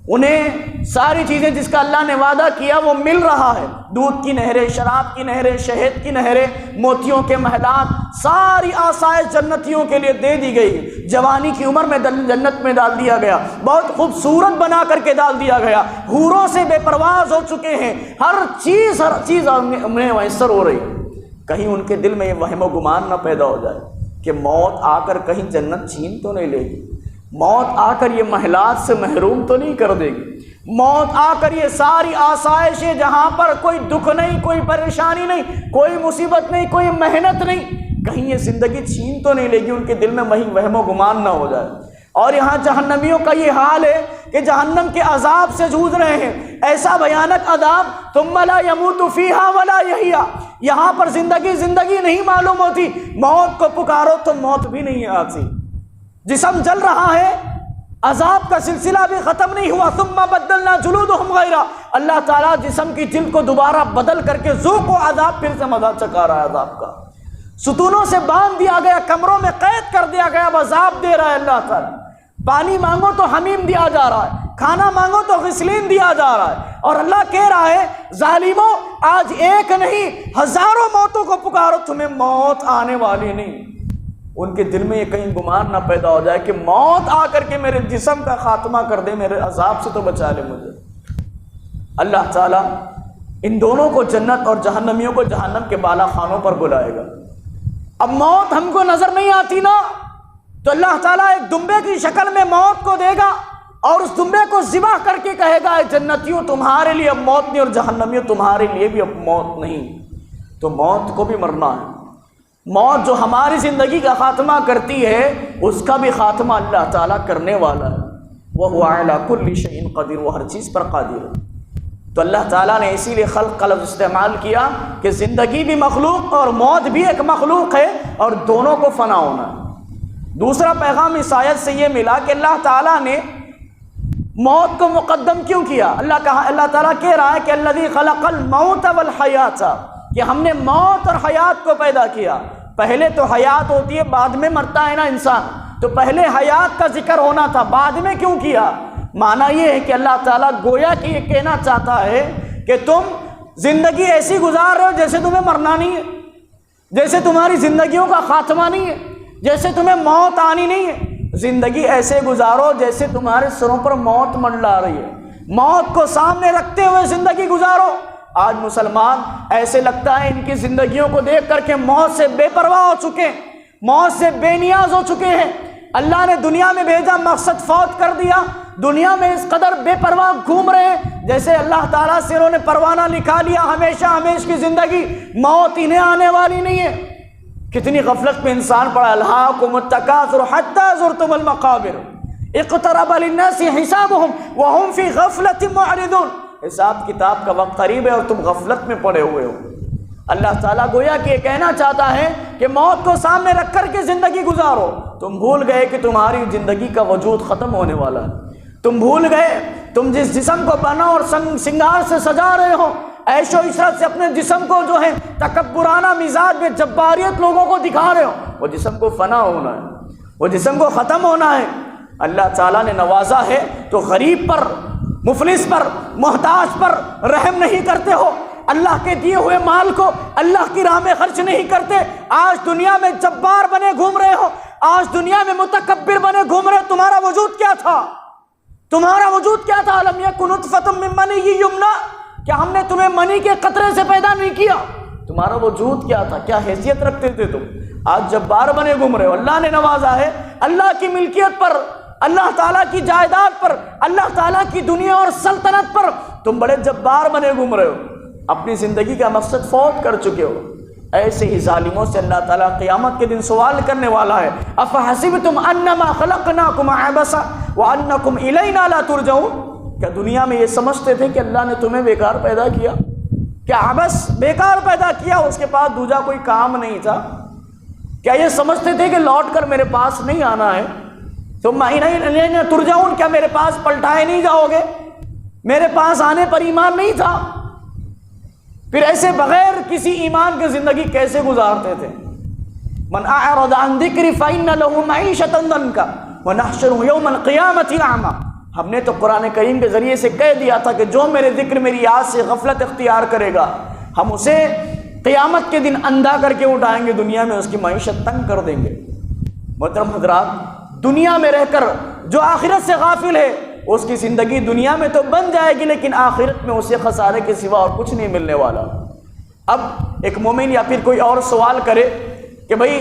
انہیں ساری چیزیں جس کا اللہ نے وعدہ کیا وہ مل رہا ہے۔ دودھ کی نہریں، شراب کی نہریں، شہد کی نہریں، موتیوں کے محلات، ساری آسائش جنتیوں کے لیے دے دی گئی۔ جوانی کی عمر میں جنت میں ڈال دیا گیا، بہت خوبصورت بنا کر کے ڈال دیا گیا، حوروں سے بے پرواز ہو چکے ہیں، ہر چیز انہیں میسر ہو رہی۔ کہیں ان کے دل میں یہ وہم و گمان نہ پیدا ہو جائے کہ موت آ کر کہیں جنت چھین تو نہیں لے گی، موت آ کر یہ محلات سے محروم تو نہیں کر دے گی، موت آ کر یہ ساری آسائشیں جہاں پر کوئی دکھ نہیں، کوئی پریشانی نہیں، کوئی مصیبت نہیں، کوئی محنت نہیں، کہیں یہ زندگی چھین تو نہیں لے گی، ان کے دل میں وہی وہم و گمان نہ ہو جائے۔ اور یہاں جہنمیوں کا یہ حال ہے کہ جہنم کے عذاب سے جوجھ رہے ہیں، ایسا بھیانک عذاب، ثم لا يموت فيها ولا يحيى، یہاں پر زندگی نہیں معلوم ہوتی، موت کو پکارو تو موت بھی نہیں آتی، جسم جل رہا ہے، عذاب کا سلسلہ بھی ختم نہیں ہوا۔ ثم بدلنا جلودهم غیرا، اللہ تعالیٰ جسم کی جلد کو دوبارہ بدل کر کے ذوقوا عذاب، پھر سے مزہ چکا رہا ہے عذاب کا، ستونوں سے باندھ دیا گیا، کمروں میں قید کر دیا گیا، اب عذاب دے رہا ہے اللہ تعالیٰ۔ پانی مانگو تو حمیم دیا جا رہا ہے، کھانا مانگو تو غسلین دیا جا رہا ہے، اور اللہ کہہ رہا ہے ظالموں آج ایک نہیں ہزاروں موتوں کو پکارو، تمہیں موت آنے والی نہیں۔ ان کے دل میں یہ کہیں گمان نہ پیدا ہو جائے کہ موت آ کر کے میرے جسم کا خاتمہ کر دے، میرے عذاب سے تو بچا لے مجھے۔ اللہ تعالیٰ ان دونوں کو جنت اور جہنمیوں کو جہنم کے بالا خانوں پر بلائے گا۔ اب موت ہم کو نظر نہیں آتی نا، تو اللہ تعالیٰ ایک دمبے کی شکل میں موت کو دے گا اور اس دمبے کو ذبح کر کے کہے گا اے جنتیوں تمہارے لیے اب موت نہیں، اور جہنمیوں تمہارے لیے بھی اب موت نہیں۔ تو موت کو بھی مرنا ہے، موت جو ہماری زندگی کا خاتمہ کرتی ہے اس کا بھی خاتمہ اللہ تعالیٰ کرنے والا ہے۔ وَهُوَ عَلَى كُلِّ شَيْءٍ قَدِيرٌ، وہ ہر چیز پر قادر ہے۔ تو اللہ تعالیٰ نے اسی لیے خلق کا لفظ استعمال کیا کہ زندگی بھی مخلوق اور موت بھی ایک مخلوق ہے، اور دونوں کو فنا ہونا ہے۔ دوسرا پیغام اس آیت سے یہ ملا کہ اللہ تعالیٰ نے موت کو مقدم کیوں کیا؟ اللہ تعالیٰ کہہ رہا ہے کہ الذی خلق الموت والحیات، کہ ہم نے موت اور حیات کو پیدا کیا۔ پہلے تو حیات ہوتی ہے، بعد میں مرتا ہے نا انسان، تو پہلے حیات کا ذکر ہونا تھا، بعد میں کیوں کیا؟ معنی یہ ہے کہ اللہ تعالیٰ گویا کہ یہ کہنا چاہتا ہے کہ تم زندگی ایسی گزار رہے ہو جیسے تمہیں مرنا نہیں ہے، جیسے تمہاری زندگیوں کا خاتمہ نہیں ہے، جیسے تمہیں موت آنی نہیں ہے، زندگی ایسے گزارو جیسے تمہارے سروں پر موت منڈلا رہی ہے، موت کو سامنے رکھتے ہوئے زندگی گزارو۔ آج مسلمان ایسے لگتا ہے ان کی زندگیوں کو دیکھ کر کے موت سے بے پرواہ ہو چکے ہیں، موت سے بے نیاز ہو چکے ہیں۔ اللہ نے دنیا میں بھیجا، مقصد فوت کر دیا، دنیا میں اس قدر بے پرواہ گھوم رہے ہیں جیسے اللہ تعالیٰ سے انہوں نے پروانہ لکھا لیا، ہمیشہ ہمیش کی زندگی، موت انہیں آنے والی نہیں ہے۔ کتنی غفلت میں انسان پڑا، الہاکم التکاثر حتی زرتم المقابر اقترب للناس حسابهم وهم فی غفلت معرضون، حساب کتاب کا وقت قریب ہے اور تم غفلت میں پڑے ہوئے ہو۔ اللہ تعالیٰ گویا کہ یہ کہنا چاہتا ہے کہ موت کو سامنے رکھ کر کے زندگی گزارو۔ تم بھول گئے کہ تمہاری زندگی کا وجود ختم ہونے والا ہے، تم بھول گئے تم جس جسم کو بنا اور سنگار سے سجا رہے ہو، عیش و عشرت سے اپنے جسم کو جو ہے تکبرانہ مزاج میں جباریت لوگوں کو دکھا رہے ہو، وہ جسم کو فنا ہونا ہے، وہ جسم کو ختم ہونا ہے۔ اللہ تعالیٰ نے نوازا ہے تو غریب پر، مفلس پر، محتاج پر رحم نہیں کرتے ہو، اللہ کے دیے ہوئے مال کو اللہ کی راہ میں خرچ نہیں کرتے۔ آج دنیا میں جبار بنے گھوم رہے ہو، آج دنیا میں متکبر بنے گھوم رہے ہو، تمہارا وجود کیا تھا؟ تمہارا وجود کیا تھا؟ الم یکن نطفۃ من منی یمنی، کیا ہم نے تمہیں منی کے قطرے سے پیدا نہیں کیا؟ تمہارا وجود کیا تھا، کیا حیثیت رکھتے تھے تم؟ آج جبار بنے گھوم رہے ہو۔ اللہ نے نوازا ہے، اللہ کی ملکیت پر، اللہ تعالیٰ کی جائیداد پر، اللہ تعالیٰ کی دنیا اور سلطنت پر تم بڑے جبار بنے گھوم رہے ہو، اپنی زندگی کا مقصد فوت کر چکے ہو۔ ایسے ہی ظالموں سے اللہ تعالیٰ قیامت کے دن سوال کرنے والا ہے۔ افحسبتم انما خلقناکم عبثا وانکم الینا لا ترجعون، کیا دنیا میں یہ سمجھتے تھے کہ اللہ نے تمہیں بیکار پیدا کیا؟ کیا عبث بیکار پیدا کیا، اس کے پاس دوجا کوئی کام نہیں تھا؟ کیا یہ سمجھتے تھے کہ لوٹ کر میرے پاس نہیں آنا ہے؟ ثم الینا ترجعون، کیا میرے پاس پلٹائے نہیں جاؤ گے؟ میرے پاس آنے پر ایمان نہیں تھا؟ پھر ایسے بغیر کسی ایمان کی زندگی کیسے گزارتے تھے؟ من اعرض عن ذکری فإن له معیشۃ ضنکا ونحشره یوم القیامۃ اعمی۔ ہم نے تو قرآن کریم کے ذریعے سے کہہ دیا تھا کہ جو میرے ذکر میری یاد سے غفلت اختیار کرے گا ہم اسے قیامت کے دن اندھا کر کے اٹھائیں گے، دنیا میں اس کی معیشت تنگ کر دیں گے۔ محترم حضرات، دنیا میں رہ کر جو آخرت سے غافل ہے اس کی زندگی دنیا میں تو بن جائے گی لیکن آخرت میں اسے خسارے کے سوا اور کچھ نہیں ملنے والا۔ اب ایک مومن یا پھر کوئی اور سوال کرے کہ بھئی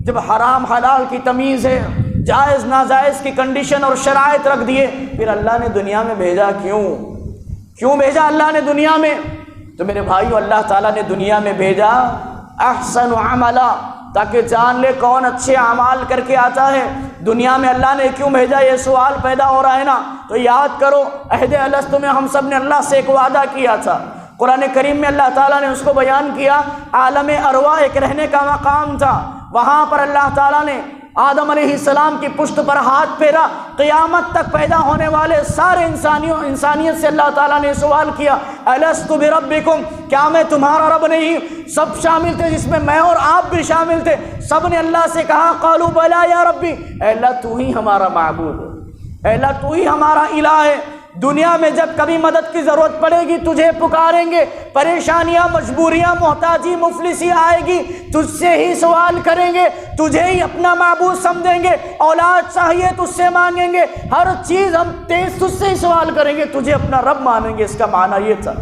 جب حرام حلال کی تمیز ہے، جائز ناجائز کی کنڈیشن اور شرائط رکھ دیے، پھر اللہ نے دنیا میں بھیجا کیوں بھیجا اللہ نے دنیا میں؟ تو میرے بھائیو، اللہ تعالیٰ نے دنیا میں بھیجا احسن عملا، تاکہ جان لے کون اچھے اعمال کر کے آتا ہے۔ دنیا میں اللہ نے کیوں بھیجا، یہ سوال پیدا ہو رہا ہے نا؟ تو یاد کرو، عہد الست میں ہم سب نے اللہ سے ایک وعدہ کیا تھا، قرآن کریم میں اللہ تعالیٰ نے اس کو بیان کیا۔ عالم ارواح ایک رہنے کا مقام تھا، وہاں پر اللہ تعالیٰ نے آدم علیہ السلام کی پشت پر ہاتھ پھیرا، قیامت تک پیدا ہونے والے سارے انسانیت سے اللہ تعالیٰ نے سوال کیا، الست بربکم، کیا میں تمہارا رب نہیں؟ سب شامل تھے، جس میں میں اور آپ بھی شامل تھے۔ سب نے اللہ سے کہا قالوا بلا یا ربی، اے اللہ تو ہی ہمارا معبود ہے، اے اللہ تو ہی ہمارا الہ ہے۔ دنیا میں جب کبھی مدد کی ضرورت پڑے گی تجھے پکاریں گے، پریشانیاں مجبوریاں محتاجی مفلسی آئے گی تجھ سے ہی سوال کریں گے، تجھے ہی اپنا معبود سمجھیں گے، اولاد چاہیے تجھ سے مانگیں گے، ہر چیز ہم تجھ سے ہی سوال کریں گے، تجھے اپنا رب مانیں گے۔ اس کا معنی یہ تھا،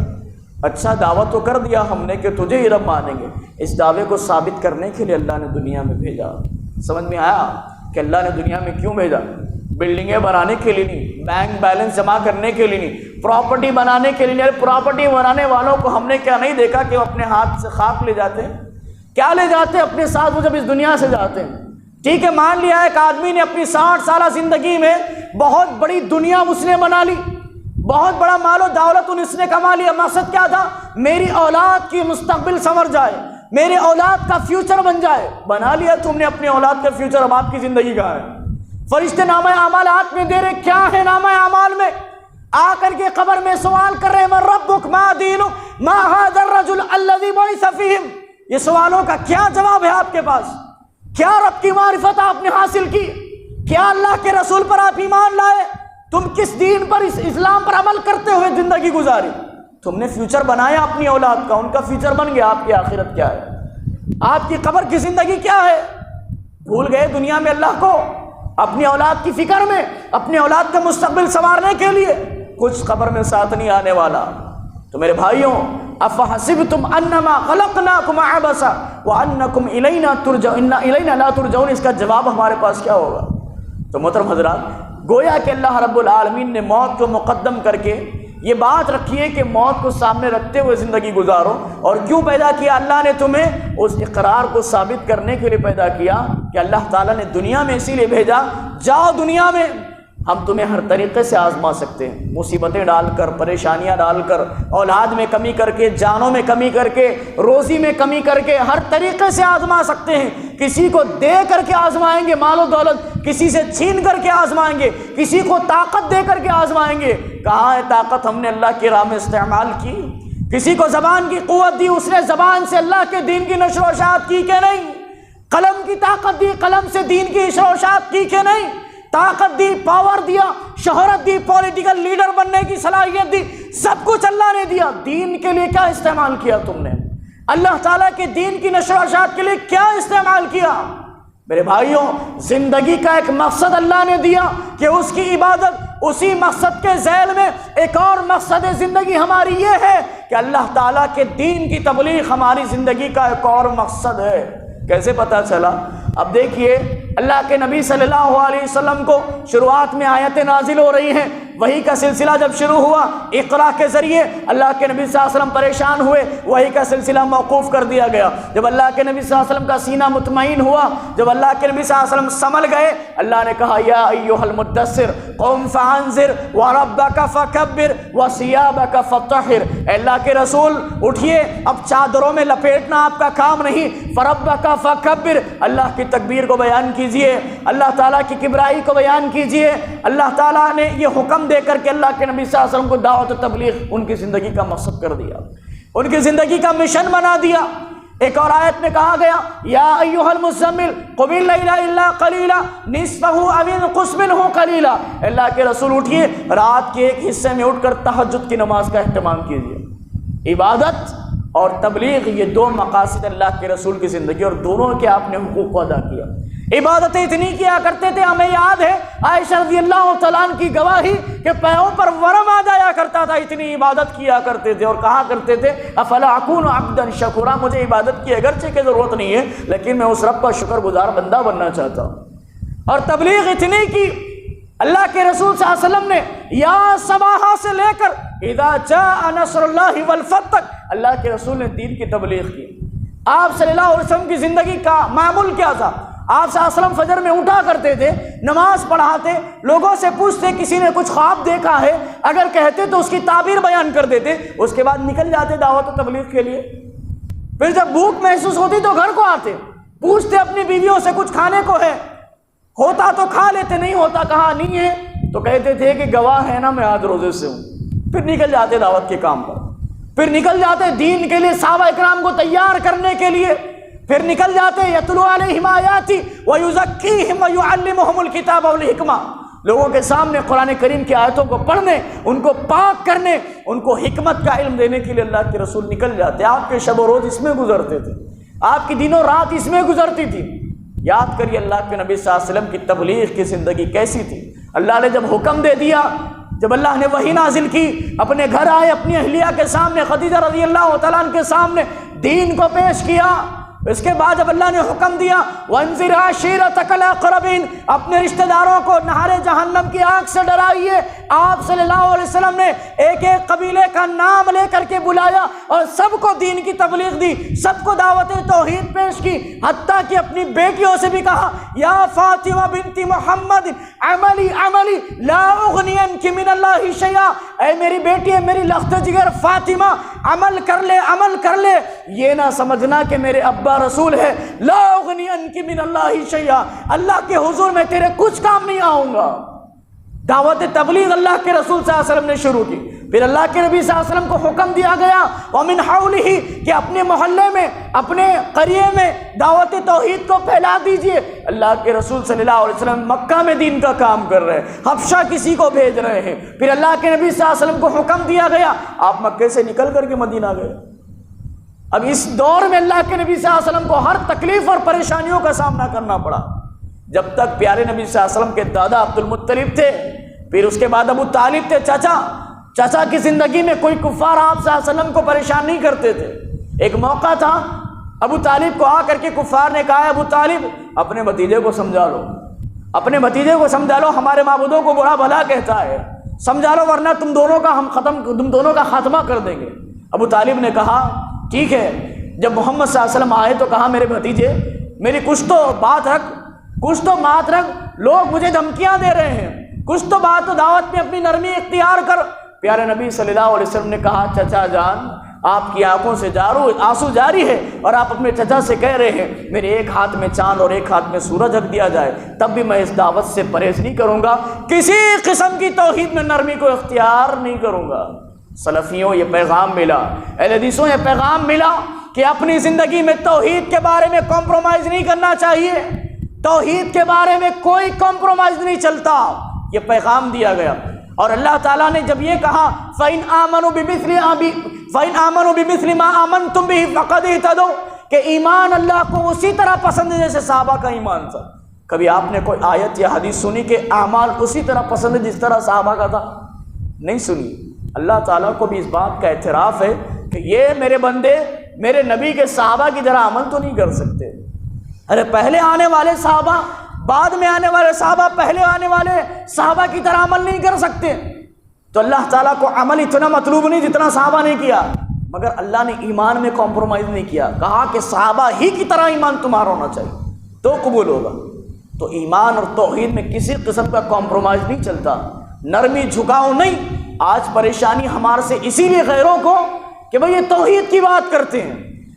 اچھا دعوت تو کر دیا ہم نے کہ تجھے ہی رب مانیں گے، اس دعوے کو ثابت کرنے کے لیے اللہ نے دنیا میں بھیجا۔ سمجھ میں آیا کہ اللہ نے دنیا میں کیوں بھیجا؟ بلڈنگیں بنانے کے لیے نہیں، بینک بیلنس جمع کرنے کے لیے نہیں، پراپرٹی بنانے کے لیے نہیں۔ پراپرٹی بنانے والوں کو ہم نے کیا نہیں دیکھا کہ وہ اپنے ہاتھ سے خاک لے جاتے ہیں؟ کیا لے جاتے ہیں اپنے ساتھ وہ جب اس دنیا سے جاتے ہیں؟ ٹھیک ہے، مان لیا ایک آدمی نے اپنی 60 سالہ زندگی میں بہت بڑی دنیا اس نے بنا لی، بہت بڑا مال و دولت اس نے کما لیا۔ مقصد کیا تھا؟ میری اولاد کی مستقبل سنور جائے، میرے اولاد کا فیوچر بن جائے۔ بنا لیا تم نے اپنے اولاد کا فیوچر، اب آپ کی زندگی کہاں ہے؟ فرشتے نامہ اعمال ہاتھ میں دے رہے، کیا ہے نامہ اعمال میں؟ آ کر کے قبر میں سوال کر رہے، من ربک ما دینک ما ھذا الرجل الذی بعث فیہم۔ یہ سوالوں کا کیا جواب ہے آپ کے پاس؟ کیا رب کی معرفت آپ نے حاصل کی؟ کیا اللہ کے رسول پر آپ ایمان لائے؟ تم کس دین پر، اس اسلام پر عمل کرتے ہوئے زندگی گزاری؟ تم نے فیوچر بنایا اپنی اولاد کا، ان کا فیوچر بن گیا، آپ کی آخرت کیا ہے؟ آپ کی قبر کی زندگی کیا ہے؟ بھول گئے دنیا میں اللہ کو، اپنی اولاد کی فکر میں، اپنی اولاد کا مستقبل سنوارنے کے لیے کچھ قبر میں ساتھ نہیں آنے والا۔ تو میرے بھائیوں، افحسبتم انما خلقناکم عبثا وانکم الینا ترجعون الینا لا ترجعون، اس کا جواب ہمارے پاس کیا ہوگا؟ تو محترم حضرات، گویا کہ اللہ رب العالمین نے موت کو مقدم کر کے یہ بات رکھی ہے کہ موت کو سامنے رکھتے ہوئے زندگی گزارو۔ اور کیوں پیدا کیا اللہ نے تمہیں؟ اس اقرار کو ثابت کرنے کے لیے پیدا کیا کہ اللہ تعالیٰ نے دنیا میں اسی لیے بھیجا، جاؤ دنیا میں ہم تمہیں ہر طریقے سے آزما سکتے ہیں، مصیبتیں ڈال کر، پریشانیاں ڈال کر، اولاد میں کمی کر کے، جانوں میں کمی کر کے، روزی میں کمی کر کے، ہر طریقے سے آزما سکتے ہیں۔ کسی کو دے کر کے آزمائیں گے مال و دولت، کسی سے چھین کر کے آزمائیں گے، کسی کو طاقت دے کر کے آزمائیں گے۔ کہاں ہے طاقت ہم نے اللہ کی راہ میں استعمال کی؟ کسی کو زبان کی قوت دی، اس نے زبان سے اللہ کے دین کی نشر و اشاعت کی کہ نہیں؟ قلم کی طاقت دی، قلم سے دین کی نشر و اشاعت کی کہ نہیں؟ طاقت دی، پاور دیا، شہرت دی، پولیٹیکل لیڈر بننے کی صلاحیت دی، سب کچھ اللہ نے دیا۔ دین کے لیے کیا استعمال کیا تم نے؟ اللہ تعالیٰ کے دین کی نشر و اشاعت کے لیے کیا استعمال کیا؟ میرے بھائیوں، زندگی کا ایک مقصد اللہ نے دیا کہ اس کی عبادت اسی مقصد کے ذیل میں ایک اور مقصد زندگی ہماری یہ ہے کہ اللہ تعالیٰ کے دین کی تبلیغ ہماری زندگی کا ایک اور مقصد ہے۔ کیسے پتہ چلا؟ اب دیکھیے اللہ کے نبی صلی اللہ علیہ وسلم کو شروعات میں آیتیں نازل ہو رہی ہیں، وحی کا سلسلہ جب شروع ہوا اقرا کے ذریعے اللہ کے نبی صلی اللہ علیہ وسلم پریشان ہوئے، وحی کا سلسلہ موقوف کر دیا گیا۔ جب اللہ کے نبی صلی اللہ علیہ وسلم کا سینہ مطمئن ہوا، جب اللہ کے نبی صلی اللہ علیہ وسلم سنبھل گئے، اللہ نے کہا یا ایھا المدثر قم فانذر وربک فکبر وثیابک فطہر، اے اللہ کے رسول اٹھیے، اب چادروں میں لپیٹنا آپ کا کام نہیں، فربک فکبر، اللہ کی تکبیر کو بیان کیجئے، اللہ تعالیٰ کی کبرائی کو بیان کیجئے۔ اللہ تعالیٰ نے یہ حکم دے کر کے اللہ کے نبی صلی اللہ علیہ وسلم کو دعوت و تبلیغ ان کی زندگی کا مقصد کر دیا، ان کی زندگی کا مشن بنا دیا۔ ایک اور آیت میں کہا گیا یا ایھا المزمل قم اللیل الا قلیلا نصفہ او انقص منہ قلیلا، اللہ کے رسول اٹھیے، رات کے ایک حصے میں اٹھ کر تہجد کی نماز کا اہتمام کیجیے۔ عبادت اور تبلیغ یہ دو مقاصد اللہ کے رسول کی زندگی، اور دونوں کے آپ نے حقوق کو ادا کیا۔ عبادتیں اتنی کیا کرتے تھے، ہمیں یاد ہے عائشہ رضی اللہ تعالیٰ عنہ کی گواہی کہ پیروں پر ورم آ جایا کرتا تھا، اتنی عبادت کیا کرتے تھے، اور کہا کرتے تھے افلا اکون عبدا شکورا، مجھے عبادت کی اگرچہ کہ ضرورت نہیں ہے لیکن میں اس رب کا شکر گزار بندہ بننا چاہتا ہوں۔ اور تبلیغ اتنی کی اللہ کے رسول صلی اللہ علیہ وسلم نے یا صباحا سے لے کر اذا جاء نصر اللہ والفتح اللہ کے رسول نے دین کی تبلیغ کی۔ آپ صلی اللہ علیہ وسلم کی زندگی کا معمول کیا تھا؟ آپ صلی اللہ علیہ وسلم فجر میں اٹھا کرتے تھے، نماز پڑھاتے، لوگوں سے پوچھتے کسی نے کچھ خواب دیکھا ہے، اگر کہتے تو اس کی تعبیر بیان کر دیتے، اس کے بعد نکل جاتے دعوت و تبلیغ کے لیے۔ پھر جب بھوک محسوس ہوتی تو گھر کو آتے، پوچھتے اپنی بیویوں سے کچھ کھانے کو ہے، ہوتا تو کھا لیتے، نہیں ہوتا کہا نہیں ہے تو کہتے تھے کہ گواہ ہے نا میں آج روزے سے ہوں، پھر نکل جاتے دعوت کے کام پر، پھر نکل جاتے دین کے لیے صحابہ اکرام کو تیار کرنے کے لیے، پھر نکل جاتے یتلو علیہم آیاتی ویزکیہم ویعلمہم الکتاب والحکمہ، لوگوں کے سامنے قرآن کریم کی آیتوں کو پڑھنے، ان کو پاک کرنے، ان کو حکمت کا علم دینے کے لیے اللہ کے رسول نکل جاتے۔ آپ کے شب و روز اس میں گزرتے تھے، آپ کی دن و رات اس میں گزرتی تھی۔ یاد کریے اللہ کے نبی صلی اللہ علیہ وسلم کی تبلیغ کی زندگی کیسی تھی۔ اللہ نے جب حکم دے دیا، جب اللہ نے وحی نازل کی، اپنے گھر آئے، اپنی اہلیہ کے سامنے، خدیجہ رضی اللہ تعالیٰ عنہ کے سامنے دین کو پیش کیا۔ اس کے بعد جب اللہ نے حکم دیا وَانذِرْ عَشِيرَتَكَ الْأَقْرَبِينَ، اپنے رشتہ داروں کو نہار جہنم کی آگ سے ڈرائیے۔ آپ صلی اللہ علیہ وسلم نے ایک ایک قبیلے کا نام لے کر کے بلایا اور سب کو دین کی تبلیغ دی، سب کو دعوت توحید پیش کی، حتیٰ کہ اپنی بیٹیوں سے بھی کہا یا فاطمہ بنت محمد عملی عملی لا اغنی عنک من اللہ شیئا، اے میری بیٹی، ہے میری لخت جگر فاطمہ، عمل کر لے، عمل کر لے، یہ نہ سمجھنا کہ میرے ابا رسول ہے، لا اغنی عنک من اللہ شیئا، اللہ کے حضور میں تیرے کچھ کام نہیں آؤں گا۔ دعوت تبلیغ اللہ کے رسول صلی اللہ علیہ وسلم نے شروع کی۔ پھر اللہ کے نبی صلی اللہ علیہ وسلم کو حکم دیا گیا وَمِنْ حَوْلِهِ کہ اپنے محلے میں، اپنے قریے میں دعوت توحید کو پھیلا دیجئے۔ اللہ کے رسول صلی اللہ علیہ وسلم مکہ میں دین کا کام کر رہے ہیں، حبشہ کسی کو بھیج رہے ہیں۔ پھر اللہ کے نبی صلی اللہ علیہ وسلم کو حکم دیا گیا، آپ مکے سے نکل کر کے مدینہ گئے۔ اب اس دور میں اللہ کے نبی صلی اللہ علیہ وسلم کو ہر تکلیف اور پریشانیوں کا سامنا کرنا پڑا۔ جب تک پیارے نبی صلی اللہ علیہ وسلم کے دادا عبد المطلب تھے، پھر اس کے بعد ابو طالب تھے، چچا کی زندگی میں کوئی کفار آپ صلی اللہ علیہ وسلم کو پریشان نہیں کرتے تھے۔ ایک موقع تھا، ابو طالب کو آ کر کے کفار نے کہا ابو طالب اپنے بھتیجے کو سمجھا لو، اپنے بھتیجے کو سمجھا لو، ہمارے معبودوں کو برا بھلا کہتا ہے، سمجھا لو ورنہ تم دونوں کا خاتمہ کر دیں گے۔ ابو طالب نے کہا ٹھیک ہے۔ جب محمد صلی اللہ علیہ وسلم آئے تو کہا میرے بھتیجے میری کچھ تو بات رکھ، لوگ مجھے دھمکیاں دے رہے ہیں، کچھ تو بات و دعوت میں اپنی نرمی اختیار کر۔ پیارے نبی صلی اللہ علیہ وسلم نے کہا چچا جان آپ کی آنکھوں سے آنسو جاری ہے اور آپ اپنے چچا سے کہہ رہے ہیں میرے ایک ہاتھ میں چاند اور ایک ہاتھ میں سورج رکھ دیا جائے تب بھی میں اس دعوت سے پرہیز نہیں کروں گا، کسی قسم کی توحید میں نرمی کو اختیار نہیں کروں گا۔ سلفیوں یہ پیغام ملا، اہل حدیثوں یہ پیغام ملا کہ اپنی زندگی میں توحید کے بارے میں کمپرومائز نہیں کرنا چاہیے، توحید کے بارے میں کوئی کمپرومائز نہیں چلتا، یہ پیغام دیا گیا۔ اور اللہ تعالیٰ نے جب یہ کہا فَإِنْ آمَنُوا بِمِثْلِ مَا آمَنْتُمْ بِهِ فَقَدْ اهْتَدَوْا کہ ایمان اللہ کو اسی طرح پسند ہے جیسے صحابہ کا ایمان تھا۔ کبھی آپ نے کوئی آیت یا حدیث سنی کہ اعمال اسی طرح پسند ہے جس طرح صحابہ کا تھا؟ نہیں سنی۔ اللہ تعالیٰ کو بھی اس بات کا اعتراف ہے کہ یہ میرے بندے میرے نبی کے صحابہ کی طرح عمل تو نہیں کر سکتے۔ ارے پہلے آنے والے صحابہ بعد میں آنے والے صحابہ پہلے آنے والے صحابہ کی طرح عمل نہیں کر سکتے، تو اللہ تعالیٰ کو عمل اتنا مطلوب نہیں جتنا صحابہ نے کیا، مگر اللہ نے ایمان میں کمپرومائز نہیں کیا، کہا کہ صحابہ ہی کی طرح ایمان تمہارا ہونا چاہیے تو قبول ہوگا۔ تو ایمان اور توحید میں کسی قسم کا کمپرومائز نہیں چلتا، نرمی جھکاؤ نہیں۔ آج پریشانی ہمارے سے اسی لیے غیروں کو کہ بھئی یہ توحید کی بات کرتے ہیں،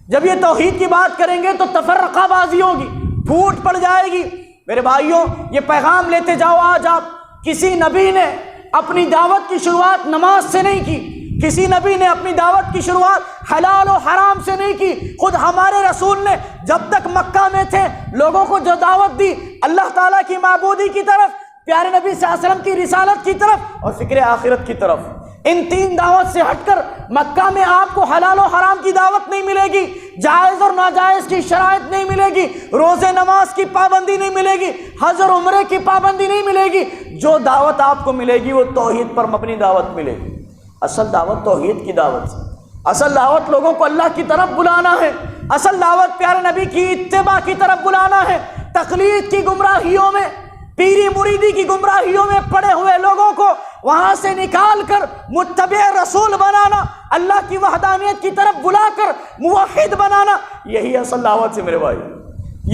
جب یہ توحید کی بات کریں گے تو تفرقہ بازی ہوگی، پھوٹ پڑ جائے گی۔ میرے بھائیوں، یہ پیغام لیتے جاؤ۔ آج آپ، کسی نبی نے اپنی دعوت کی شروعات نماز سے نہیں کی، کسی نبی نے اپنی دعوت کی شروعات حلال و حرام سے نہیں کی۔ خود ہمارے رسول نے جب تک مکہ میں تھے لوگوں کو جو دعوت دی اللہ تعالیٰ کی معبودی کی طرف، پیارے نبی صلی اللہ علیہ وسلم کی رسالت کی طرف اور فکر آخرت کی طرف، ان تین دعوت سے ہٹ کر مکہ میں آپ کو حلال و حرام کی دعوت نہیں ملے گی، جائز اور ناجائز کی شرائط نہیں ملے گی، روزے نماز کی پابندی نہیں ملے گی، حج اور عمرے کی پابندی نہیں ملے گی۔ جو دعوت آپ کو ملے گی وہ توحید پر مبنی دعوت ملے گی۔ اصل دعوت توحید کی دعوت ہے، اصل دعوت لوگوں کو اللہ کی طرف بلانا ہے، اصل دعوت پیارے نبی کی اتباع کی طرف بلانا ہے۔ تقلید کی گمراہیوں میں، پیری مریدی کی گمراہیوں میں پڑے ہوئے لوگوں کو وہاں سے نکال کر متبع رسول بنانا، اللہ کی وحدانیت کی طرف بلا کر موحد بنانا، یہی اصل دعوت ہے میرے بھائی،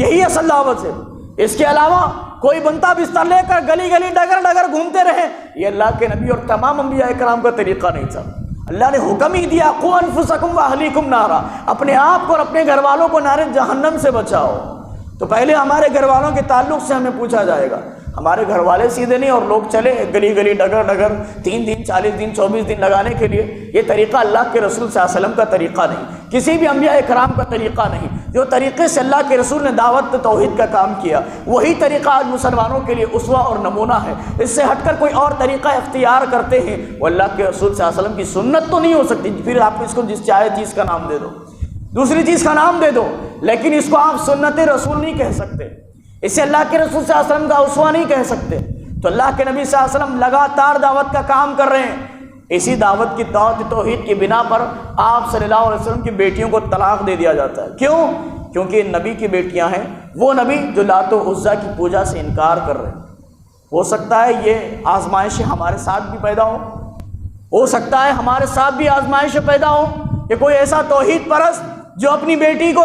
یہی اصل دعوت ہے۔ اس کے علاوہ کوئی بنتا بستر لے کر گلی گلی ڈگر ڈگر گھومتے رہے، یہ اللہ کے نبی اور تمام انبیاء کرام کا طریقہ نہیں تھا۔ اللہ نے حکم ہی دیا، قوا انفسکم واہلیکم نارا، اپنے آپ کو اور اپنے گھر والوں کو نار جہنم سے بچاؤ۔ تو پہلے ہمارے گھر والوں کے تعلق سے ہمیں پوچھا جائے گا۔ ہمارے گھر والے سیدھے نہیں اور لوگ چلے گلی گلی ڈگر ڈگر 3 دن 40 دن 24 دن لگانے کے لیے، یہ طریقہ اللہ کے رسول صلی اللہ علیہ وسلم کا طریقہ نہیں، کسی بھی انبیاء کرام کا طریقہ نہیں۔ جو طریقے سے اللہ کے رسول نے دعوت توحید کا کام کیا، وہی طریقہ آج مسلمانوں کے لیے اسوہ اور نمونہ ہے۔ اس سے ہٹ کر کوئی اور طریقہ اختیار کرتے ہیں، وہ اللہ کے رسول صلی اللہ علیہ وسلم کی سنت تو نہیں ہو سکتی۔ پھر آپ اس کو جس چاہے چیز کا نام دے دو، دوسری چیز کا نام دے دو، لیکن اس کو آپ سنت رسول نہیں کہہ سکتے، اسے اللہ کے رسول صلی اللہ علیہ وسلم کا اسوہ نہیں کہہ سکتے۔ تو اللہ کے نبی صلی اللہ علیہ وسلم لگاتار دعوت کا کام کر رہے ہیں، اسی دعوت کی توحید کی بنا پر آپ صلی اللہ علیہ وسلم کی بیٹیوں کو طلاق دے دیا جاتا ہے۔ کیوں؟ کیونکہ نبی کی بیٹیاں ہیں، وہ نبی جو لات و عزیٰ کی پوجا سے انکار کر رہے ہیں۔ ہو سکتا ہے یہ آزمائشیں ہمارے ساتھ بھی پیدا ہو سکتا ہے ہمارے ساتھ بھی آزمائشیں پیدا ہو کہ کوئی ایسا توحید پرست جو اپنی بیٹی کو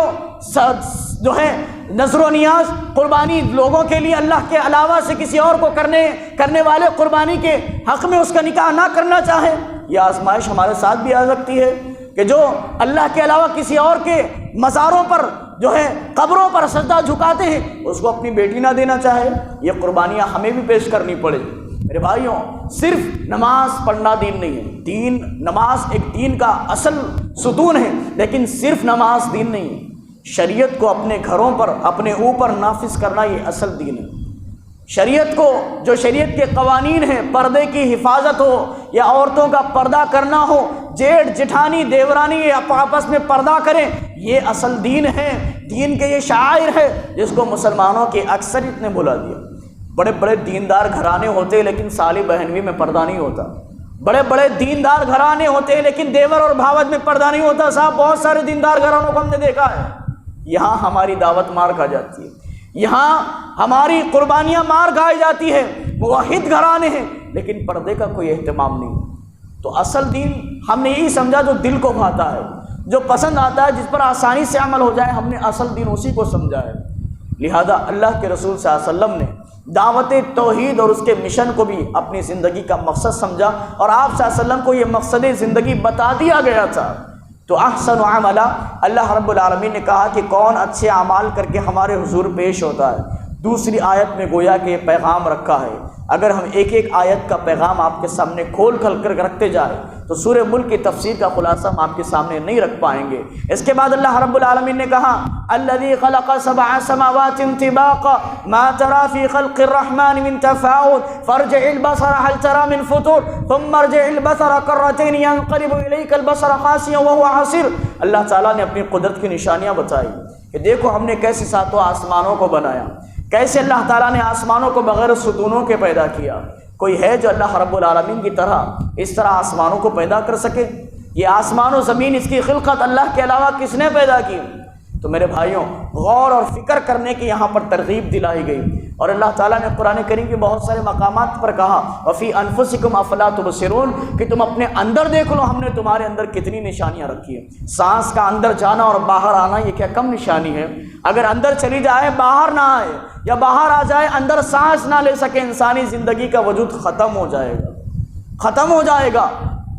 جو ہے نذر و نیاز قربانی لوگوں کے لیے اللہ کے علاوہ سے کسی اور کو کرنے والے قربانی کے حق میں اس کا نکاح نہ کرنا چاہے۔ یہ آزمائش ہمارے ساتھ بھی آ سکتی ہے کہ جو اللہ کے علاوہ کسی اور کے مزاروں پر جو ہے قبروں پر سجدہ جھکاتے ہیں اس کو اپنی بیٹی نہ دینا چاہے، یہ قربانیاں ہمیں بھی پیش کرنی پڑے۔ میرے بھائیوں، صرف نماز پڑھنا دین نہیں ہے، نماز ایک دین کا اصل ستون ہے، لیکن صرف نماز دین نہیں ہے۔ شریعت کو اپنے گھروں پر اپنے اوپر نافذ کرنا یہ اصل دین ہے۔ شریعت کو، جو شریعت کے قوانین ہیں، پردے کی حفاظت ہو یا عورتوں کا پردہ کرنا ہو، جیٹھ جٹھانی دیورانی آپس میں پردہ کریں، یہ اصل دین ہے، دین کے یہ شعائر ہے جس کو مسلمانوں کی اکثریت نے بھلا دیا۔ بڑے بڑے دیندار گھرانے ہوتے لیکن سالی بہنوی میں پردہ نہیں ہوتا، بڑے بڑے دیندار گھرانے ہوتے لیکن دیور اور بھاوت میں پردہ نہیں ہوتا۔ صاحب بہت سارے دیندار گھرانوں کو ہم نے دیکھا ہے، یہاں ہماری دعوت مار کھا جاتی ہے، یہاں ہماری قربانیاں مار کھائی جاتی ہے، موحد گھرانے ہیں لیکن پردے کا کوئی اہتمام نہیں۔ تو اصل دین ہم نے یہی سمجھا جو دل کو بھاتا ہے، جو پسند آتا ہے، جس پر آسانی سے عمل ہو جائے، ہم نے اصل دین اسی کو سمجھا ہے۔ لہذا اللہ کے رسول صلی اللہ علیہ وسلم نے دعوت توحید اور اس کے مشن کو بھی اپنی زندگی کا مقصد سمجھا، اور آپ صلی اللہ علیہ وسلم کو یہ مقصد زندگی بتا دیا گیا تھا۔ تو احسن عملا، اللہ رب العالمین نے کہا کہ کون اچھے اعمال کر کے ہمارے حضور پیش ہوتا ہے۔ دوسری آیت میں گویا کہ یہ پیغام رکھا ہے۔ اگر ہم ایک ایک آیت کا پیغام آپ کے سامنے کھول کر رکھتے جائیں تو سورہ ملک کی تفسیر کا خلاصہ ہم آپ کے سامنے نہیں رکھ پائیں گے۔ اس کے بعد اللہ رب العالمین نے کہا الذی خلق 7 سماوات طباقا ما ترى في خلق الرحمن من تفاوت فارجع البصر هل ترى من فطور ثم ارجع البصر كرتين ينقلب اليك البصر خاسئا وهو حسير۔ اللہ تعالیٰ نے اپنی قدرت کی نشانیاں بتائی کہ دیکھو ہم نے کیسے ساتوں آسمانوں کو بنایا، کیسے اللہ تعالیٰ نے آسمانوں کو بغیر ستونوں کے پیدا کیا؟ کوئی ہے جو اللہ رب العالمین کی طرح اس طرح آسمانوں کو پیدا کر سکے؟ یہ آسمان و زمین، اس کی خلقت اللہ کے علاوہ کس نے پیدا کی؟ تو میرے بھائیوں، غور اور فکر کرنے کی یہاں پر ترغیب دلائی گئی، اور اللہ تعالیٰ نے قرآن کریم کے بہت سارے مقامات پر کہا وَفِي أَنفُسِكُمْ أَفَلَا تُبْصِرُونَ، کہ تم اپنے اندر دیکھ لو، ہم نے تمہارے اندر کتنی نشانیاں رکھی ہیں۔ سانس کا اندر جانا اور باہر آنا یہ کیا کم نشانی ہے؟ اگر اندر چلی جائے باہر نہ آئے، یا باہر آ جائے اندر سانس نہ لے سکے، انسانی زندگی کا وجود ختم ہو جائے گا، ختم ہو جائے گا۔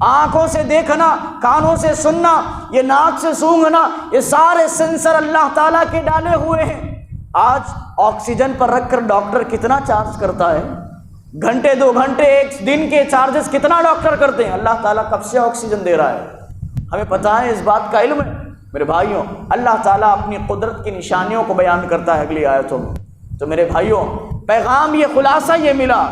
آنکھوں سے دیکھنا، کانوں سے سننا، یہ ناک سے سونگھنا، یہ سارے سینسر اللہ تعالیٰ کے ڈالے ہوئے ہیں۔ آج آکسیجن پر رکھ کر ڈاکٹر کتنا چارج کرتا ہے؟ گھنٹے 2 گھنٹے 1 دن کے چارجز کتنا ڈاکٹر کرتے ہیں؟ اللہ تعالیٰ کب سے آکسیجن دے رہا ہے؟ ہمیں پتہ ہے، اس بات کا علم ہے؟ میرے بھائیوں، اللہ تعالیٰ اپنی قدرت کی نشانیوں کو بیان کرتا ہے اگلی آیتوں میں۔ تو میرے بھائیوں، پیغام یہ خلاصہ یہ ملا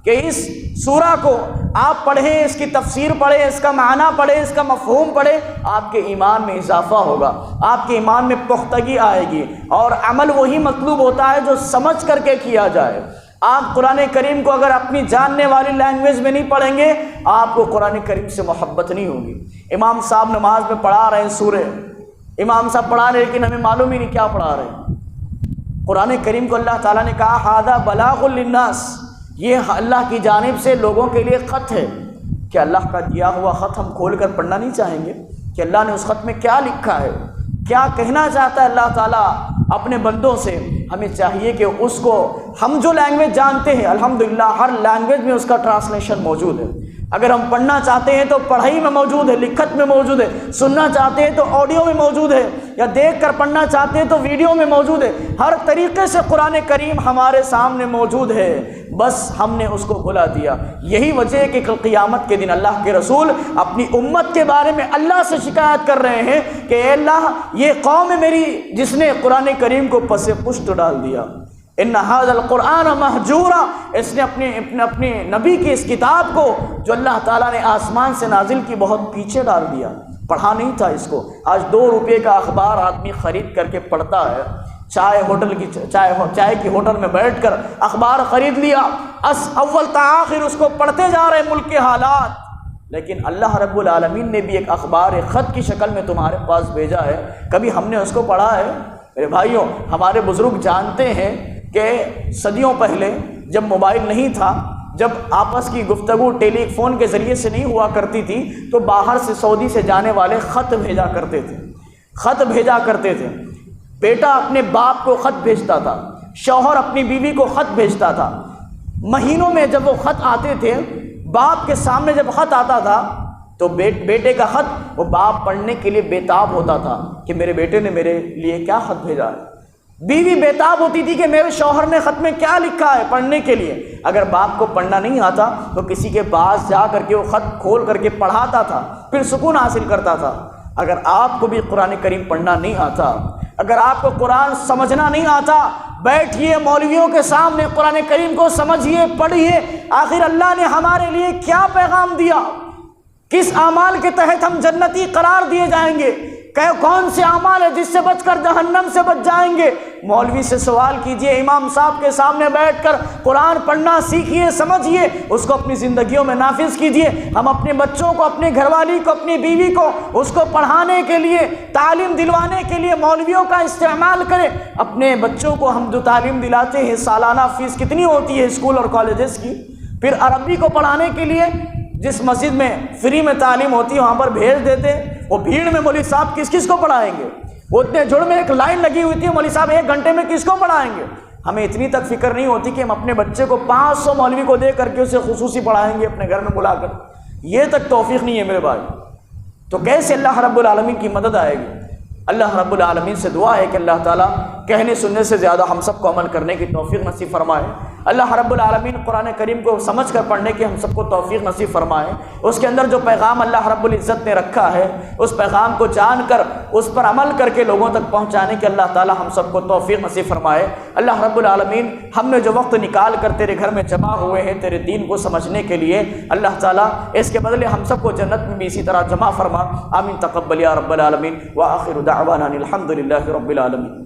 کہ اس سورہ کو آپ پڑھیں، اس کی تفسیر پڑھیں، اس کا معنی پڑھیں، اس کا مفہوم پڑھیں، آپ کے ایمان میں اضافہ ہوگا، آپ کے ایمان میں پختگی آئے گی، اور عمل وہی مطلوب ہوتا ہے جو سمجھ کر کے کیا جائے۔ آپ قرآن کریم کو اگر اپنی جاننے والی لینگویج میں نہیں پڑھیں گے، آپ کو قرآن کریم سے محبت نہیں ہوگی۔ امام صاحب نماز میں پڑھا رہے ہیں سورہ، امام صاحب پڑھا رہے ہیں لیکن ہمیں معلوم ہی نہیں کیا پڑھا رہے ہیں۔ قرآن کریم کو اللہ تعالیٰ نے کہا ھذا بلاغ للناس، یہ اللہ کی جانب سے لوگوں کے لیے خط ہے۔ کہ اللہ کا دیا ہوا خط ہم کھول کر پڑھنا نہیں چاہیں گے کہ اللہ نے اس خط میں کیا لکھا ہے، کیا کہنا چاہتا ہے اللہ تعالیٰ اپنے بندوں سے؟ ہمیں چاہیے کہ اس کو ہم جو لینگویج جانتے ہیں، الحمدللہ ہر لینگویج میں اس کا ٹرانسلیشن موجود ہے۔ اگر ہم پڑھنا چاہتے ہیں تو پڑھائی میں موجود ہے، لکھت میں موجود ہے، سننا چاہتے ہیں تو آڈیو میں موجود ہے، یا دیکھ کر پڑھنا چاہتے ہیں تو ویڈیو میں موجود ہے۔ ہر طریقے سے قرآن کریم ہمارے سامنے موجود ہے، بس ہم نے اس کو بھلا دیا۔ یہی وجہ ہے کہ کل قیامت کے دن اللہ کے رسول اپنی امت کے بارے میں اللہ سے شکایت کر رہے ہیں کہ اے اللہ، یہ قوم ہے میری جس نے قرآن کریم کو پس پشت ڈال دیا۔ ان ھذا القرآن مہجورا، اس نے اپنے نبی کی اس کتاب کو جو اللہ تعالیٰ نے آسمان سے نازل کی بہت پیچھے ڈال دیا، پڑھا نہیں تھا اس کو۔ آج 2 روپے کا اخبار آدمی خرید کر کے پڑھتا ہے، چائے کی ہوٹل میں بیٹھ کر اخبار خرید لیا، اول تا آخر اس کو پڑھتے جا رہے ملک کے حالات۔ لیکن اللہ رب العالمین نے بھی ایک اخبار ایک خط کی شکل میں تمہارے پاس بھیجا ہے، کبھی ہم نے اس کو پڑھا ہے؟ میرے بھائیوں، ہمارے بزرگ جانتے ہیں کہ صدیوں پہلے جب موبائل نہیں تھا، جب آپس کی گفتگو ٹیلی فون کے ذریعے سے نہیں ہوا کرتی تھی، تو باہر سے سعودی سے جانے والے خط بھیجا کرتے تھے، خط بھیجا کرتے تھے۔ بیٹا اپنے باپ کو خط بھیجتا تھا، شوہر اپنی بیوی کو خط بھیجتا تھا۔ مہینوں میں جب وہ خط آتے تھے، باپ کے سامنے جب خط آتا تھا تو بیٹے کا خط وہ باپ پڑھنے کے لیے بےتاب ہوتا تھا کہ میرے بیٹے نے میرے لیے کیا خط بھیجا ہے۔ بیوی بےتاب ہوتی تھی کہ میرے شوہر نے خط میں کیا لکھا ہے پڑھنے کے لیے۔ اگر باپ کو پڑھنا نہیں آتا تو کسی کے پاس جا کر کے وہ خط کھول کر کے پڑھاتا تھا، پھر سکون حاصل کرتا تھا۔ اگر آپ کو بھی قرآن کریم پڑھنا نہیں آتا، اگر آپ کو قرآن سمجھنا نہیں آتا، بیٹھیے مولویوں کے سامنے قرآن کریم کو سمجھیے، پڑھیے، آخر اللہ نے ہمارے لیے کیا پیغام دیا، کس اعمال کے تحت ہم جنتی قرار دیے جائیں گے، کون سے اعمال ہے جس سے بچ کر جہنم سے بچ جائیں گے۔ مولوی سے سوال کیجئے، امام صاحب کے سامنے بیٹھ کر قرآن پڑھنا سیکھیے، سمجھیے، اس کو اپنی زندگیوں میں نافذ کیجئے۔ ہم اپنے بچوں کو، اپنے گھر والی کو، اپنی بیوی کو اس کو پڑھانے کے لیے، تعلیم دلوانے کے لیے مولویوں کا استعمال کریں۔ اپنے بچوں کو ہم جو تعلیم دلاتے ہیں، سالانہ فیس کتنی ہوتی ہے اسکول اور کالجز کی، پھر عربی کو پڑھانے کے لیے جس مسجد میں فری میں تعلیم ہوتی ہے وہاں پر بھیج دیتے، وہ بھیڑ میں مولوی صاحب کس کس کو پڑھائیں گے؟ وہ اتنے جڑ میں ایک لائن لگی ہوئی تھی، مولوی صاحب 1 گھنٹے میں کس کو پڑھائیں گے؟ ہمیں اتنی تک فکر نہیں ہوتی کہ ہم اپنے بچے کو 500 مولوی کو دے کر کے اسے خصوصی پڑھائیں گے اپنے گھر میں بلا کر۔ یہ تک توفیق نہیں ہے میرے بھائی۔ تو کیسے اللہ رب العالمین کی مدد آئے گی؟ اللہ رب العالمین سے دعا ہے کہ اللہ تعالیٰ کہنے سننے سے زیادہ ہم سب کو عمل کرنے کی توفیق نصیب فرمائے۔ اللہ رب العالمین قرآن کریم کو سمجھ کر پڑھنے کی ہم سب کو توفیق نصیب فرمائے۔ اس کے اندر جو پیغام اللہ رب العزت نے رکھا ہے، اس پیغام کو جان کر اس پر عمل کر کے لوگوں تک پہنچانے کے اللہ تعالیٰ ہم سب کو توفیق نصیب فرمائے۔ اللہ رب العالمین ہم نے جو وقت نکال کر تیرے گھر میں جمع ہوئے ہیں تیرے دین کو سمجھنے کے لیے، اللہ تعالیٰ اس کے بدلے ہم سب کو جنت میں بھی اسی طرح جمع فرما۔ آمین تقبل یا رب العالمین، وآخر دعوانا الحمد للہ رب العالمین۔